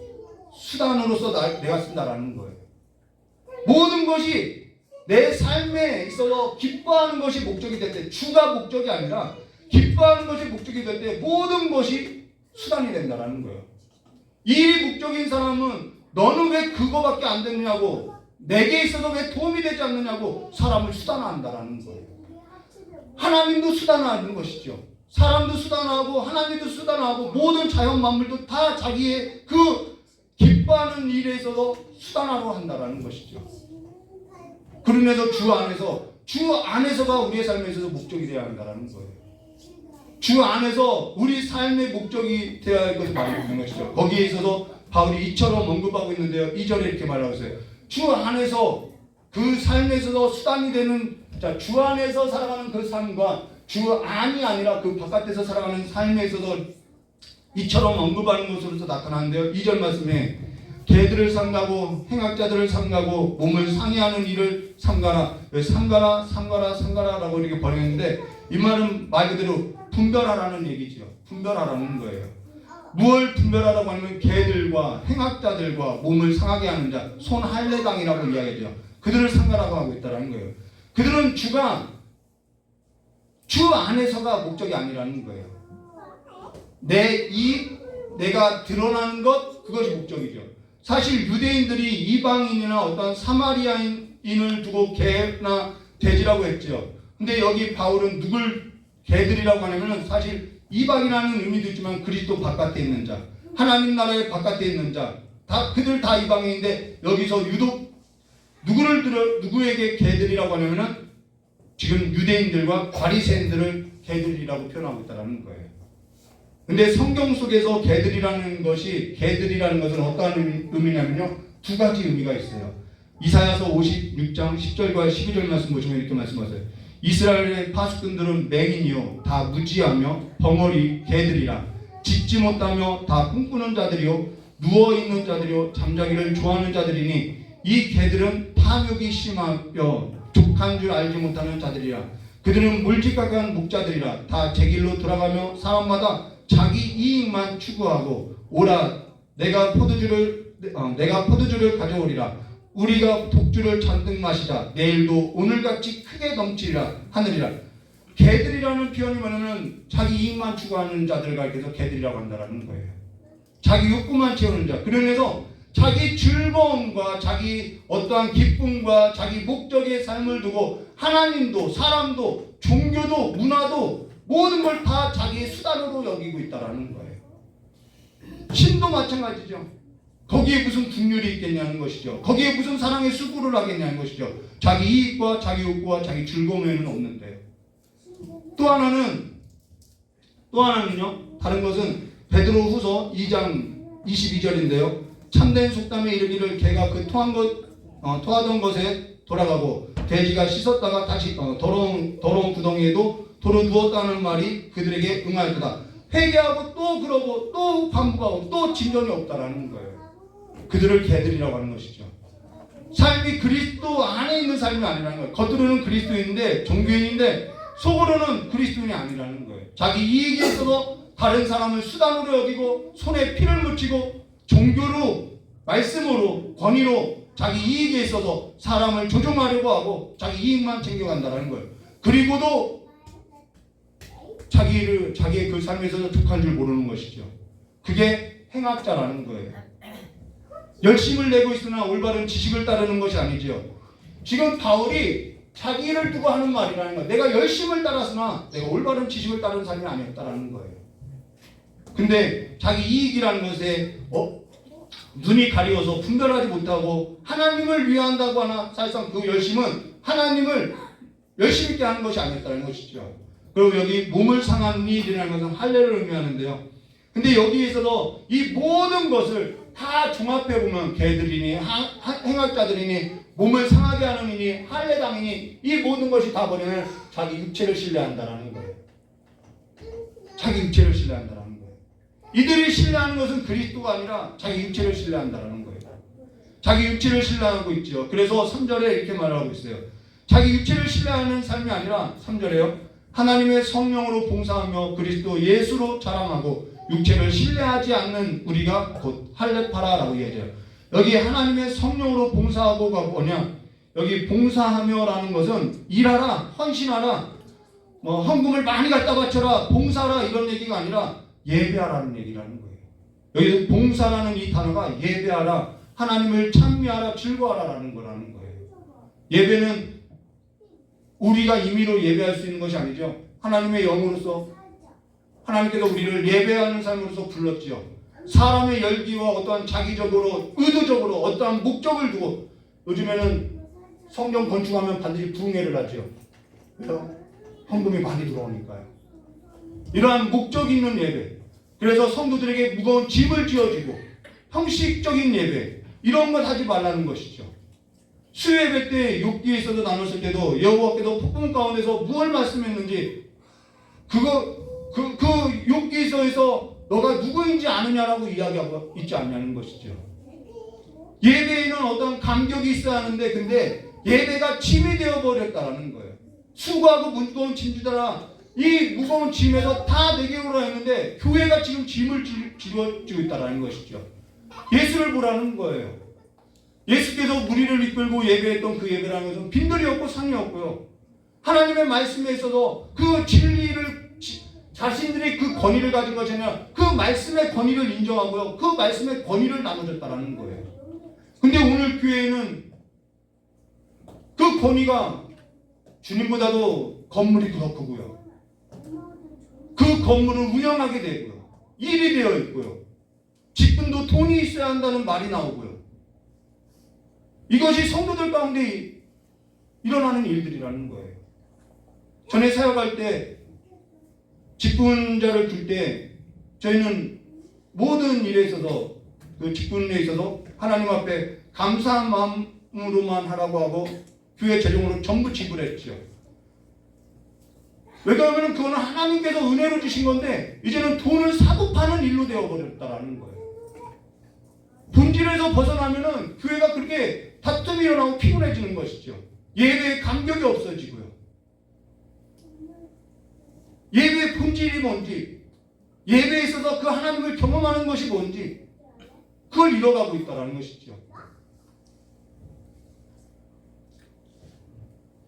D: 수단으로서 내가 쓴다라는 거예요. 모든 것이 내 삶에 있어서 기뻐하는 것이 목적이 될 때, 주가 목적이 아니라 기뻐하는 것이 목적이 될 때 모든 것이 수단이 된다라는 거예요. 이 목적인 사람은 너는 왜 그거밖에 안 되느냐고, 내게 있어서 왜 도움이 되지 않느냐고 사람을 수단화한다라는 거예요. 하나님도 수단화하는 것이죠. 사람도 수단화하고 하나님도 수단화하고 모든 자연 만물도 다 자기의 그 기뻐하는 일에 있어서 수단화로 한다라는 것이죠. 그러면서 주 안에서가 우리의 삶에 있어서 목적이 되어야 한다라는 거예요. 주 안에서 우리 삶의 목적이 되어야 할 것을 말하고 있는 것이죠. 거기에 있어서 바울이 이처럼 언급하고 있는데요. 2절에 이렇게 말하고 있어요. 주 안에서 그 삶에 있어서 수단이 되는, 주 안에서 살아가는 그 삶과 주 안이 아니라 그 바깥에서 살아가는 삶에 있어서 이처럼 언급하는 것으로서 나타나는데요. 2절 말씀에 개들을 삼가고 행악자들을 삼가고 몸을 상해하는 일을 삼가라. 왜 삼가라라고 이렇게 번역했는데, 이 말은 말 그대로 분별하라는 얘기죠. 분별하라는 거예요. 무엇을 분별하라고 하면 개들과 행악자들과 몸을 상하게 하는 자, 손할례당이라고 이야기하죠. 그들을 삼가라고 하고 있다는 거예요. 그들은 주 안에서가 목적이 아니라는 거예요. 내가 드러나는 것, 그것이 목적이죠. 사실 유대인들이 이방인이나 어떤 사마리아인을 두고 개나 돼지라고 했죠. 근데 여기 바울은 누굴 개들이라고 하냐면 사실 이방이라는 의미도 있지만 그리스도 바깥에 있는 자, 하나님 나라의 바깥에 있는 자, 그들 다 이방인인데 여기서 유독 누구에게 개들이라고 하냐면은 지금 유대인들과 바리새인들을 개들이라고 표현하고 있다는 거예요. 근데 성경 속에서 개들이라는 것은 어떠한 의미냐면요, 두 가지 의미가 있어요. 이사야서 56장 10절과 12절 말씀 보시면 이렇게 말씀하세요. 이스라엘의 파수꾼들은 맹인이요 다 무지하며 벙어리 개들이라. 짖지 못하며 다 꿈꾸는 자들이요 누워있는 자들이요 잠자기를 좋아하는 자들이니 이 개들은 탐욕이 심하여 족한 줄 알지 못하는 자들이라. 그들은 물질각한 목자들이라. 다 제 길로 돌아가며 사람마다 자기 이익만 추구하고 오라 내가 포도주를 가져오리라. 우리가 독주를 잔뜩 마시자. 내일도 오늘같이 크게 넘치리라 하느니라. 개들이라는 표현이 뭐냐면 자기 이익만 추구하는 자들과 해서 개들이라고 한다는 거예요. 자기 욕구만 채우는 자. 그러면서 자기 즐거움과 자기 어떠한 기쁨과 자기 목적의 삶을 두고 하나님도 사람도 종교도 문화도 모든 걸 다 자기의 수단으로 여기고 있다는 거예요. 신도 마찬가지죠. 거기에 무슨 국률이 있겠냐는 것이죠. 거기에 무슨 사랑의 수고를 하겠냐는 것이죠. 자기 이익과 자기 욕구와 자기 즐거움에는 없는데요. 또 하나는요. 다른 것은 베드로후서 2장 22절인데요. 참된 속담에 이르기를 개가 그 토하던 것에 돌아가고 돼지가 씻었다가 다시 더러운 구덩이에도 도로 누웠다는 말이 그들에게 응하였다. 회개하고 또 그러고 또 반복하고 또 진전이 없다라는 거예요. 그들을 개들이라고 하는 것이죠. 삶이 그리스도 안에 있는 삶이 아니라는 거예요. 겉으로는 그리스도인인데 종교인인데 속으로는 그리스도인이 아니라는 거예요. 자기 이익에 있어서 다른 사람을 수단으로 여기고 손에 피를 묻히고 종교로 말씀으로 권위로 자기 이익에 있어서 사람을 조종하려고 하고 자기 이익만 챙겨간다는 거예요. 그리고도 자기의 그 삶에 있어서 족한 줄 모르는 것이죠. 그게 행악자라는 거예요. 열심을 내고 있으나 올바른 지식을 따르는 것이 아니죠. 지금 바울이 자기를 두고 하는 말이라는 거예요. 내가 열심을 따랐으나 내가 올바른 지식을 따르는 삶이 아니었다라는 거예요. 근데 자기 이익이라는 것에 눈이 가리워서 분별하지 못하고 하나님을 위한다고 하나 사실상 그 열심은 하나님을 열심 있게 하는 것이 아니었다는 것이죠. 그리고 여기 몸을 상한 일이라는 것은 할례를 의미하는데요. 근데 여기에 있어서 이 모든 것을 다 종합해보면 개들이니 행악자들이니 몸을 상하게 하는 이니 할례당이니 이 모든 것이 다 뭐냐면 자기 육체를 신뢰한다는 거예요. 자기 육체를 신뢰한다는 거예요. 이들이 신뢰하는 것은 그리스도가 아니라 자기 육체를 신뢰한다는 거예요. 자기 육체를 신뢰하고 있죠. 그래서 3절에 이렇게 말하고 있어요. 자기 육체를 신뢰하는 삶이 아니라 3절에요. 하나님의 성령으로 봉사하며 그리스도 예수로 자랑하고 육체를 신뢰하지 않는 우리가 곧 할례파라라고 얘기해요. 여기 하나님의 성령으로 봉사하고가 뭐냐? 여기 봉사하며라는 것은 일하라, 헌신하라, 헌금을 많이 갖다 바쳐라, 봉사하라 이런 얘기가 아니라 예배하라는 얘기라는 거예요. 여기 봉사라는 이 단어가 예배하라, 하나님을 찬미하라, 즐거워하라라는 거라는 거예요. 예배는 우리가 임의로 예배할 수 있는 것이 아니죠. 하나님의 영으로서 하나님께서 우리를 예배하는 삶으로서 불렀지요. 사람의 열기와 어떠한 자기적으로 의도적으로 어떠한 목적을 두고 요즘에는 성경 건축하면 반드시 부흥회를 하죠. 그래서 헌금이 많이 들어오니까요. 이러한 목적이 있는 예배, 그래서 성도들에게 무거운 짐을 지어주고 형식적인 예배 이런 것 하지 말라는 것이죠. 수요예배 때 욕기에 있어서 나눴을 때도 여호와께서 폭풍 가운데서 무엇을 말씀했는지 그 욕기에 있어서 너가 누구인지 아느냐라고 이야기하고 있지 않냐는 것이죠. 예배에는 어떤 감격이 있어야 하는데 근데 예배가 짐이 되어버렸다라는 거예요. 수고하고 무거운 짐지더라. 이 무거운 짐에서 다 내게 오라 했는데 교회가 지금 짐을 쥐어주고 있다라는 것이죠. 예수를 보라는 거예요. 예수께서 무리를 이끌고 예배했던 그 예배라는 것은 빈들이 없고 상이 없고요. 하나님의 말씀에 있어서 그 진리를 자신들이 그 권위를 가진 것이 아니라 그 말씀의 권위를 인정하고요. 그 말씀의 권위를 나눠줬다라는 거예요. 근데 오늘 교회에는 그 권위가 주님보다도 건물이 더 크고요. 그 건물을 운영하게 되고요. 일이 되어 있고요. 직분도 돈이 있어야 한다는 말이 나오고요. 이것이 성도들 가운데 일어나는 일들이라는 거예요. 전에 사역할 때 직분자를 줄 때 저희는 모든 일에 있어서 그 직분에 있어서 하나님 앞에 감사한 마음으로만 하라고 하고 교회 재정으로 전부 지불했죠. 왜냐하면 그거는 하나님께서 은혜로 주신 건데 이제는 돈을 사고 파는 일로 되어버렸다라는 거예요. 본질에서 벗어나면은 교회가 그렇게 다툼이 일어나고 피곤해지는 것이죠. 예배의 감격이 없어지고요. 예배의 본질이 뭔지, 예배에 있어서 그 하나님을 경험하는 것이 뭔지 그걸 잃어가고 있다는 것이죠.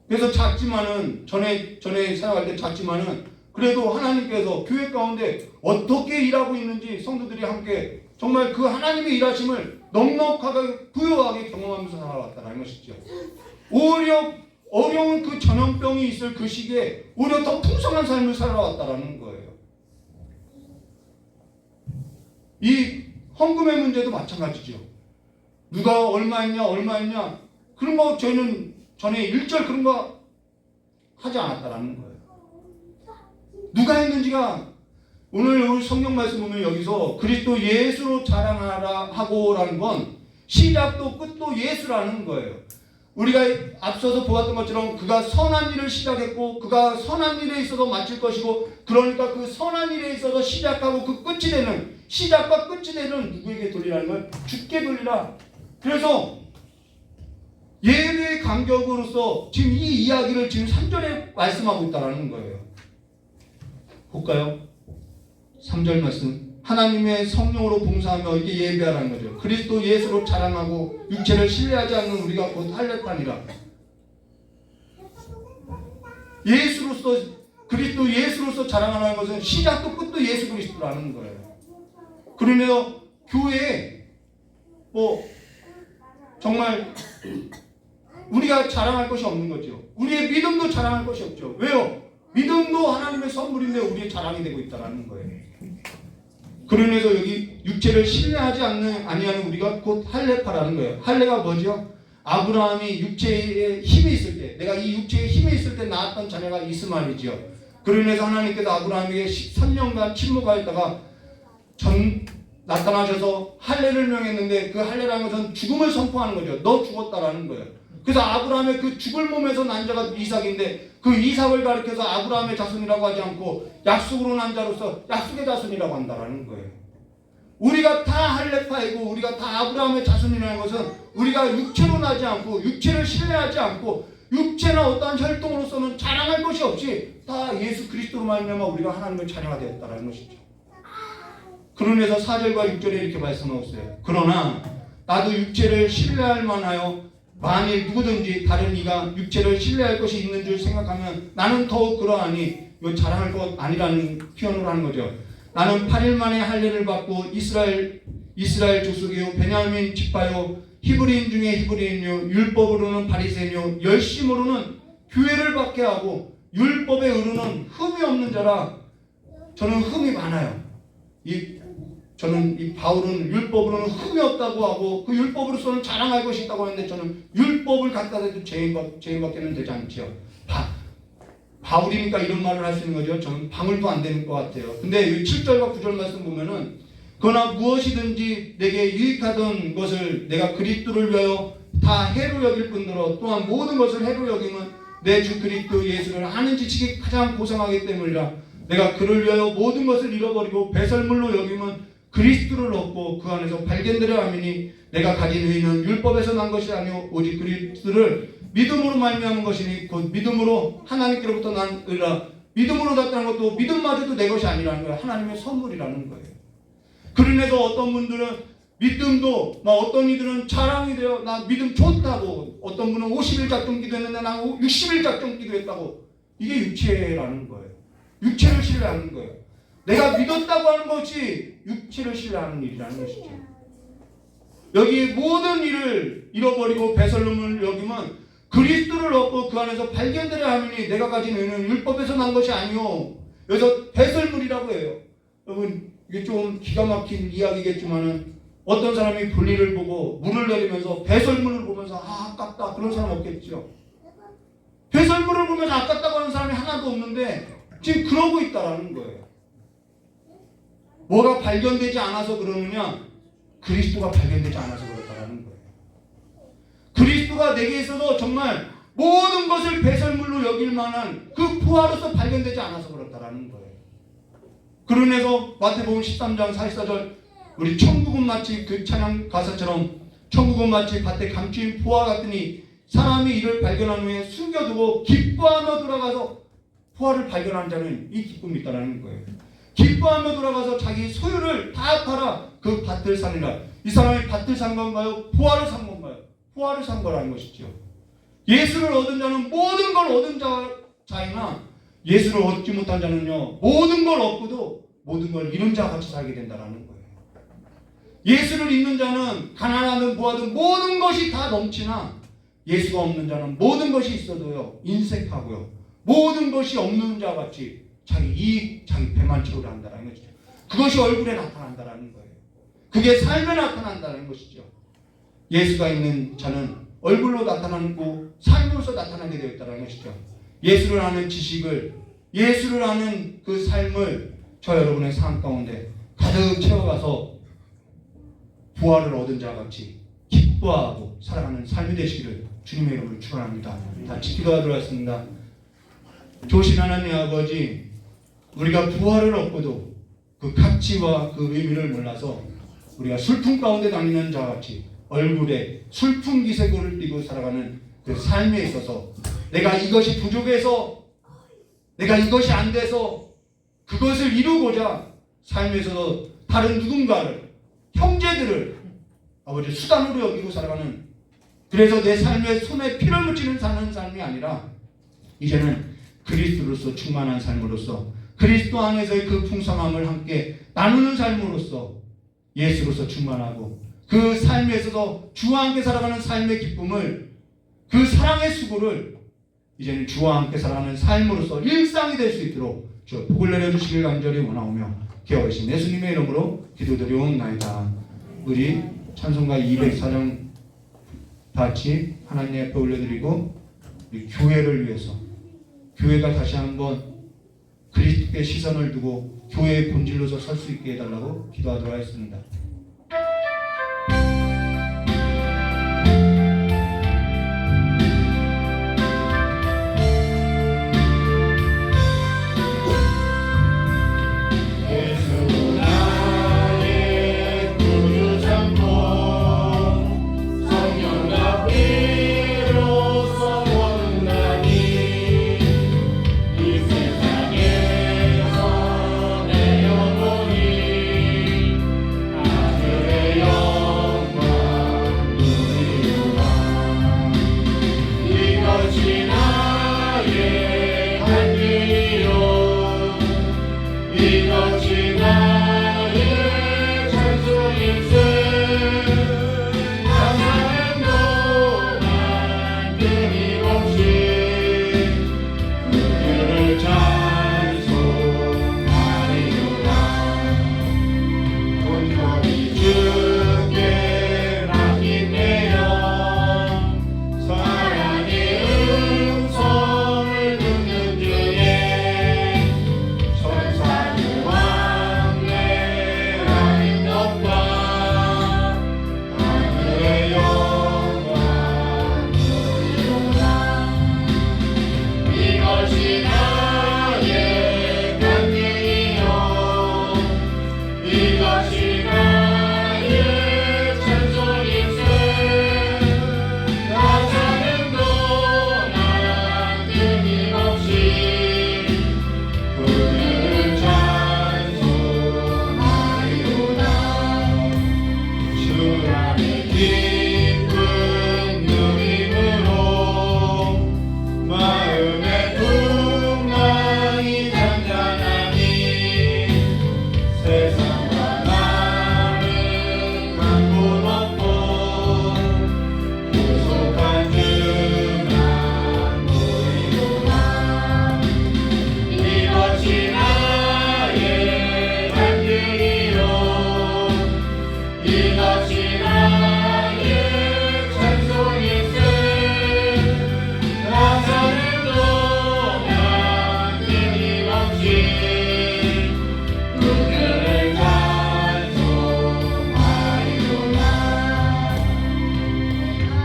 D: 그래서 작지만은 전에 사역할 때 작지만은 그래도 하나님께서 교회 가운데 어떻게 일하고 있는지 성도들이 함께 정말 그 하나님의 일하심을 넉넉하게 부유하게 경험하면서 살아왔다는 것이죠. 오히려 어려운 그 전염병이 있을 그 시기에 오히려 더 풍성한 삶을 살아왔다는 거예요. 이 헌금의 문제도 마찬가지죠. 누가 얼마 했냐 그런 거 저희는 전에 일절 그런 거 하지 않았다라는 거예요. 누가 했는지가 오늘 우리 성경 말씀 보면 여기서 그리스도 예수로 자랑하라 하고라는 건 시작도 끝도 예수라는 거예요. 우리가 앞서서 보았던 것처럼 그가 선한 일을 시작했고 그가 선한 일에 있어서 마칠 것이고 그러니까 그 선한 일에 있어서 시작하고 그 끝이 되는 시작과 끝이 되는 누구에게 돌리라는 걸 주께 돌리라. 그래서 예배의 간격으로서 지금 이 이야기를 지금 3절에 말씀하고 있다는 거예요. 볼까요? 3절 말씀. 하나님의 성령으로 봉사하며 이게 예배하라는 거죠. 그리스도 예수로 자랑하고 육체를 신뢰하지 않는 우리가 곧 할례판이라. 그리스도 예수로서 자랑하는 것은 시작도 끝도 예수 그리스도라는 거예요. 그러면 교회에 정말 우리가 자랑할 것이 없는 거죠. 우리의 믿음도 자랑할 것이 없죠. 왜요? 믿음도 하나님의 선물인데 우리의 자랑이 되고 있다는 거예요. 그러면서 여기 육체를 신뢰하지 아니하는 우리가 곧 할례파라는 거예요. 할례가 뭐죠? 아브라함이 육체에 힘이 있을 때, 내가 이 육체에 힘이 있을 때 낳았던 자녀가 이스마엘이죠. 그러면서 하나님께서 아브라함에게 13년간 침묵하였다가 나타나셔서 할례를 명했는데 그 할례라는 것은 죽음을 선포하는 거죠. 너 죽었다라는 거예요. 그래서 아브라함의 그 죽을 몸에서 난 자가 이삭인데 그 이삭을 가리켜서 아브라함의 자손이라고 하지 않고 약속으로 난 자로서 약속의 자손이라고 한다라는 거예요. 우리가 다 할례파이고 우리가 다 아브라함의 자손이라는 것은 우리가 육체로 나지 않고 육체를 신뢰하지 않고 육체나 어떠한 혈통으로서는 자랑할 것이 없이 다 예수 그리스도로 말미암아 우리가 하나님의 자녀가 되었다라는 것이죠. 그러면서 4절과 6절에 이렇게 말씀하고 있어요. 그러나 나도 육체를 신뢰할 만하여 만일 누구든지 다른 이가 육체를 신뢰할 것이 있는 줄 생각하면 나는 더욱 그러하니 이거 자랑할 것 아니라는 표현을 하는 거죠. 나는 8일 만에 할례를 받고 이스라엘 족속이요 베냐민 지파요 히브리인 중에 히브리인요 율법으로는 바리새인요 열심으로는 교회를 받게 하고 율법에 이르는 흠이 없는 자라. 저는 흠이 많아요. 저는 이 바울은 율법으로는 흠이 없다고 하고 그 율법으로서는 자랑할 것이 있다고 하는데 저는 율법을 갖다 대도 죄인밖에는 되지 않죠. 바울이니까 이런 말을 할 수 있는 거죠. 저는 방울도 안 되는 것 같아요. 근데 이 7절과 9절 말씀 보면은 그러나 무엇이든지 내게 유익하던 것을 내가 그리스도를 위하여 다 해로 여길 뿐더러 또한 모든 것을 해로 여김은 내 주 그리스도 예수를 아는 지식이 가장 고상하기 때문이라. 내가 그를 위하여 모든 것을 잃어버리고 배설물로 여김은 그리스도를 얻고 그 안에서 발견되려 함이니 내가 가진 의는 율법에서 난 것이 아니오 오직 그리스도를 믿음으로 말미암은 것이니 곧 믿음으로 하나님께로부터 난 의라. 믿음으로 났다는 것도 믿음마저도 내 것이 아니라는 거예요. 하나님의 선물이라는 거예요. 그러면서 어떤 분들은 믿음도 어떤 이들은 자랑이 돼요. 나 믿음 좋다고. 어떤 분은 50일 작정 기도했는데 나 60일 작정 기도했다고. 이게 육체라는 거예요. 육체를 신뢰하는 거예요. 내가 믿었다고 하는 것이 육체를 신뢰하는 일이라는 것이죠. 여기 모든 일을 잃어버리고 배설물을 여기면 그리스도를 얻고 그 안에서 발견되려 함이니 내가 가진 의는 율법에서 난 것이 아니오. 여기서 배설물이 배설물이라고 해요. 여러분 이게 좀 기가 막힌 이야기겠지만은 어떤 사람이 볼일을 보고 물을 내리면서 배설물을 보면서 아깝다 그런 사람 없겠죠. 배설물을 보면서 아깝다고 하는 사람이 하나도 없는데 지금 그러고 있다라는 거예요. 뭐가 발견되지 않아서 그러느냐? 그리스도가 발견되지 않아서 그렇다라는 거예요. 그리스도가 내게 있어서 정말 모든 것을 배설물로 여길 만한 그 부하로서 발견되지 않아서 그렇다라는 거예요. 그러면서 마태복음 13장 44절 우리 천국은 마치 그 찬양 가사처럼 천국은 마치 밭에 감추인 부하 같으니 사람이 이를 발견한 후에 숨겨두고 기뻐하며 돌아가서 부하를 발견한 자는 이 기쁨이 있다는 거예요. 기뻐하며 돌아가서 자기 소유를 다 팔아 그 밭을 사느라. 이 사람이 밭을 산 건가요? 부하를 산 건가요? 부하를 산 거라는 것이죠. 예수를 얻은 자는 모든 걸 얻은 자이나 예수를 얻지 못한 자는요 모든 걸 얻고도 모든 걸 잃은 자 같이 살게 된다는 거예요. 예수를 믿는 자는 가난하든 부하든 모든 것이 다 넘치나 예수가 없는 자는 모든 것이 있어도요 인색하고요 모든 것이 없는 자 같이 자기 이익, 자기 배만 채우려 한다는 것이죠. 그것이 얼굴에 나타난다는 거예요. 그게 삶에 나타난다는 것이죠. 예수가 있는 자는 얼굴로 나타나고 삶으로서 나타나게 되어 있다는 것이죠. 예수를 아는 지식을, 예수를 아는 그 삶을 저 여러분의 삶 가운데 가득 채워가서 부활을 얻은 자 같이 기뻐하고 살아가는 삶이 되시기를 주님의 이름으로 축원합니다. 같이 기도하도록 하겠습니다. 좋으신 하나님 아버지, 우리가 부활을 얻고도 그 가치와 그 의미를 몰라서 우리가 슬픔 가운데 다니는 자 같이 얼굴에 슬픈 기색을 띠고 살아가는 그 삶에 있어서 내가 이것이 부족해서 내가 이것이 안 돼서 그것을 이루고자 삶에서 다른 누군가를 형제들을 아버지 수단으로 여기고 살아가는 그래서 내 삶에 손에 피를 묻히는 사는 삶이 아니라 이제는 그리스도로서 충만한 삶으로서 그리스도 안에서의 그 풍성함을 함께 나누는 삶으로서 예수로서 충만하고 그 삶에 있어서 주와 함께 살아가는 삶의 기쁨을 그 사랑의 수고를 이제는 주와 함께 살아가는 삶으로서 일상이 될 수 있도록 저 복을 내려주시길 간절히 원하오며 기억하신 예수님의 이름으로 기도드리옵나이다. 우리 찬송가 204장 같이 하나님 앞에 올려드리고 우리 교회를 위해서 교회가 다시 한번 그리스도께 시선을 두고 교회의 본질로서 설 수 있게 해달라고 기도하도록 하겠습니다.
E: 이 세상에서 내 영혼이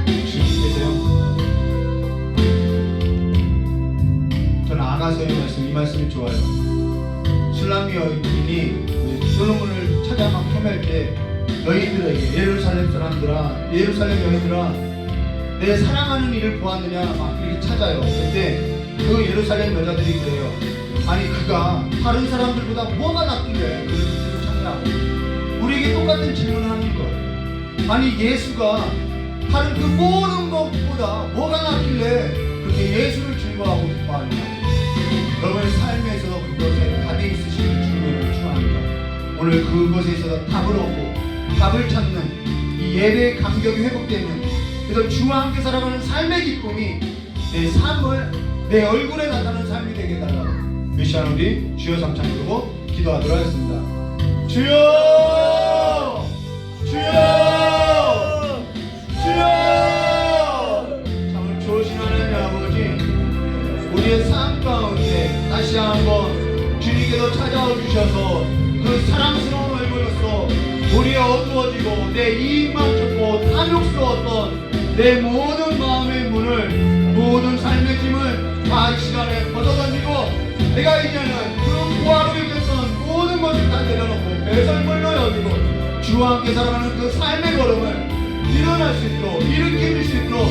D: 주님께서요. 저는 아가서의 말씀, 이 말씀이 좋아요. 술람미 여인이 솔로몬을 찾아 막 헤맬 때 여인들에게 예루살렘 사람들아, 예루살렘 여인들아, 내 사랑하는 이를 보았느냐 막 이렇게 찾아요. 근데 그 예루살렘 여자들이 그래요. 아니 그가 다른 사람들보다 뭐가 낫길래 그를 찾냐고 우리에게 똑같은 질문을 하는 거예요. 아니 예수가 다른 그 모든 것보다 뭐가 낫길래 그렇게 예수를 즐거워하고 기뻐하느냐. 여러분의 삶에서 그것에 답이 있으시는 주님을 축원합니다. 오늘 그것에 있어서 답을 얻고 답을 찾는 이 예배의 감격이 회복되는, 그래서 주와 함께 살아가는 삶의 기쁨이 내 삶을, 내 얼굴에 나타나는 삶이 되게 해달라고 이 시간 우리 주여 삼창 부르고 기도하도록 하겠습니다. 주여! 주여! 주여! 참 좋으신 하나님 아버지, 우리의 삶 가운데 다시 한번 주님께서 찾아와 주셔서 그 사랑스러운 얼굴로서 우리의 어두워지고 내 이익만 쫓고 탐욕스러웠던 내 모든 마음의 문을, 모든 삶의 짐을 다 이 시간에 벗어던지고 내가 이제는 그 고아로 여겼던 모든 것을 다 내려놓고 배설물로 여기고 주와 함께 살아가는 그 삶의 걸음을 일어날 수 있도록, 일으킬 수 있도록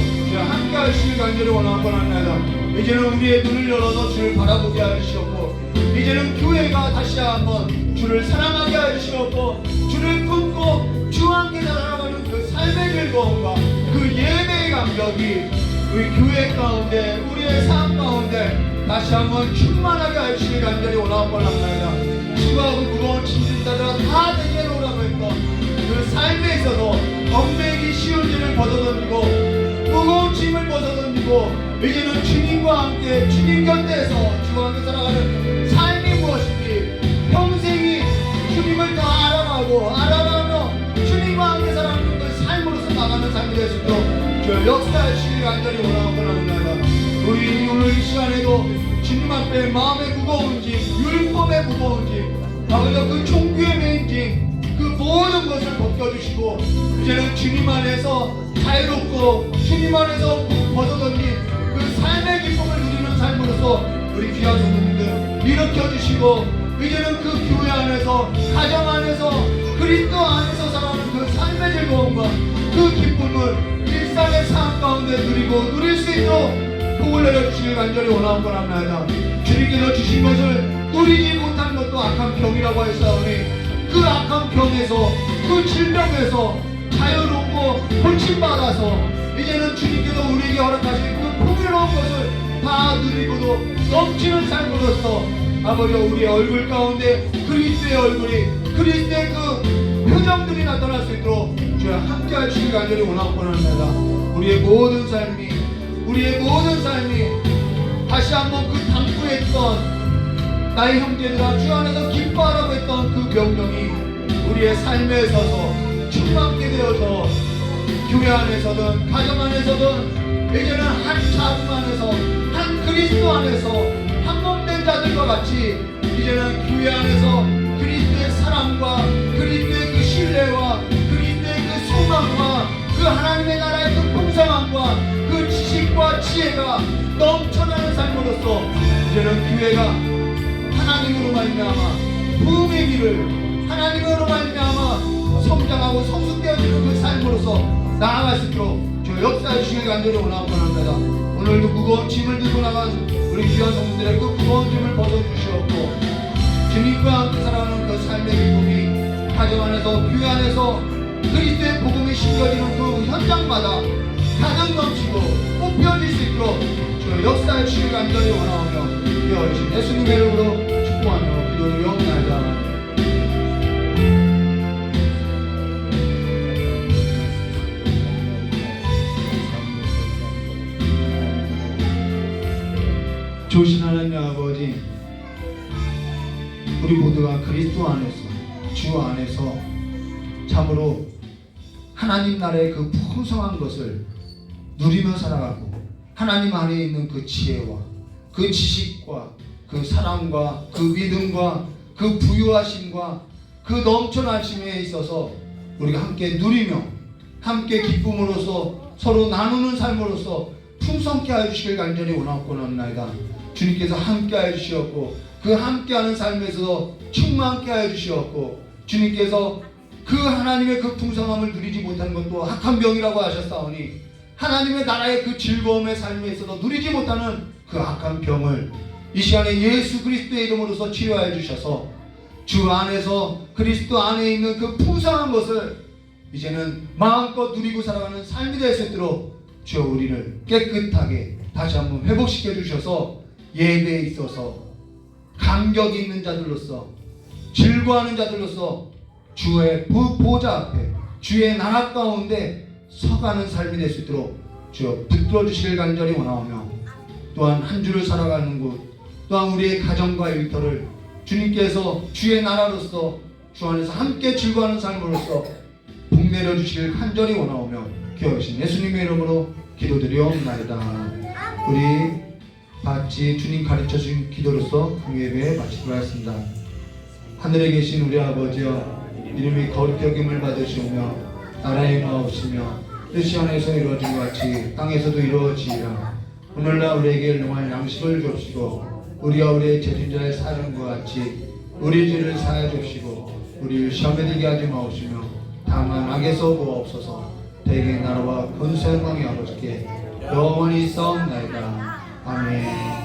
D: 함께 하시길 간절히 원합니다. 이제는 우리의 눈을 열어서 주를 바라보게 하시옵고, 이제는 교회가 다시 한번 주를 사랑하게 하시옵고, 주를 품고 주와 함께 살아가는 그 삶의 즐거움과 그 예배의 감격이 우리 교회 가운데, 우리의 삶 가운데 다시 한번 충만하게 하시길 간절히 원합니다. 수고하고 무거운 짐진자들아 다 내려놓으라고 했던 그 삶에 있어서 얽매이기 쉬운 짐을 벗어던지고 무거운 짐을 벗어던지고 이제는 주님과 함께 주님 곁에서 주와 함께 살아가는 삶이 무엇인지 평생이 주님을 더 알아가며 주님과 함께 살아가는 그 삶으로서 나가는 삶이 될 수 있도록 저 역사하시길 간절히 원합니다. 우리 오늘 이 시간에도 주님 앞에 마음의 무거운 짐, 율법의 무거운 짐, 아버지와 그 종교의 매인 짐, 그 모든 것을 벗겨주시고 이제는 주님 안에서 자유롭고 주님 안에서 벗어던진 그 삶의 기쁨을 누리는 삶으로서 우리 귀한 성도님들 일으켜주시고 이제는 그 교회 안에서, 가정 안에서, 그리스도 안에서 살아가는 그 삶의 즐거움과 그 기쁨을 일상의 삶 가운데 누릴 수 있도록 복을 내려주시길 간절히 원합니다. 주님께서 주신 것을 누리지 못한 것도 악한 병이라고 하였사오니 그 악한 병에서, 그 질병에서 자유롭고 고침받아서 이제는 주님께서 우리에게 허락하신 그 풍요로운 것을 다 누리고도 넘치는 삶으로서 아버지 우리의 얼굴 가운데 그리스도의 얼굴이, 그리스도의 그 표정들이 나타날 수 있도록 주여 함께 하시길 간절히 원합니다. 우리의 모든 삶이 다시 한번 그 당부했던 나의 형제들아 주 안에서 기뻐하라고 했던 그 명령이 우리의 삶에 있어서 충만케 되어서 교회 안에서든 가정 안에서든 이제는 한 자금 안에서, 한 그리스도 안에서 한 몸된 자들과 같이 이제는 교회 안에서 그리스도의 사랑과 그리스도의 그 신뢰와 그리스도의 그 소망과 그 하나님의 나라의 그 풍성함과 그 지식과 지혜가 넘쳐나는 삶으로서 이제는 교회가 하나님으로 말미암아 부흥의 길을, 하나님으로 말미암아 성장하고 성숙되어지는 그 삶으로서 나아갈 수 있도록 저 역사의 주시길 간절히 원합니다. 오늘도 무거운 짐을 들고 나간 우리 귀한 성도들의 그 무거운 짐을 벗어주시옵고 주님과 함께 살아가는 그 삶의 기쁨이 가정 안에서, 교회 안에서 그리스도의 복음이 심겨지는 그 현장마다 가득 넘치고 꽃피어질 수 있도록 저 역사의 주시길 간절히 원하오며 기도하신 예수님의 이름으로 축복하며 기도를 영원하다. 좋으신 하나님 아버지, 우리 모두가 그리스도 안에서, 주 안에서 참으로 하나님 나라의 그 풍성한 것을 누리며 살아가고 하나님 안에 있는 그 지혜와 그 지식과 그 사랑과 그 믿음과 그 부유하심과 그 넘쳐나심에 있어서 우리가 함께 누리며 함께 기쁨으로써 서로 나누는 삶으로서 풍성케 하여 주시길 간절히 원하옵나이다. 주님께서 함께 하여 주시었고 그 함께하는 삶에서 충만케 하여 주시었고 주님께서 그 하나님의 그 풍성함을 누리지 못하는 것도 악한 병이라고 하셨사오니 하나님의 나라의 그 즐거움의 삶에 있어서 누리지 못하는 그 악한 병을 이 시간에 예수 그리스도의 이름으로서 치료하여 주셔서 주 안에서 그리스도 안에 있는 그 풍성한 것을 이제는 마음껏 누리고 살아가는 삶이 될 수 있도록 주여 우리를 깨끗하게 다시 한번 회복시켜 주셔서 예배에 있어서 감격이 있는 자들로서 즐거워하는 자들로서 주의 보좌 앞에 주의 나라 가운데 서가는 삶이 될 수 있도록 주여 붙들어 주시길 간절히 원하오며 또한 한 주를 살아가는 곳 또한 우리의 가정과 일터를 주님께서 주의 나라로서 주 안에서 함께 즐거워하는 삶으로서 복내려 주시길 간절히 원하오며 귀하신 예수님의 이름으로 기도드리옵나이다. 우리 같이 주님 가르쳐 주신 기도로서 예배 마치도록 하겠습니다. 하늘에 계신 우리 아버지여 이름이 거룩히 여김을 받으시오며 나라의 마옵시며 뜻이 하늘에서 이루어진 것 같이 땅에서도 이루어지리라. 오늘날 우리에게 일용할 양식을 주옵시고 우리가 우리의 죄진자의 사하는 것 같이 우리 죄를 사하여 주옵시고 우리를 시험에 들게 하지 마옵시며 다만 악에서 구하옵소서. 대개 나라와 권세 영광이 아버지께 영원히 있사옵나이다. 아멘.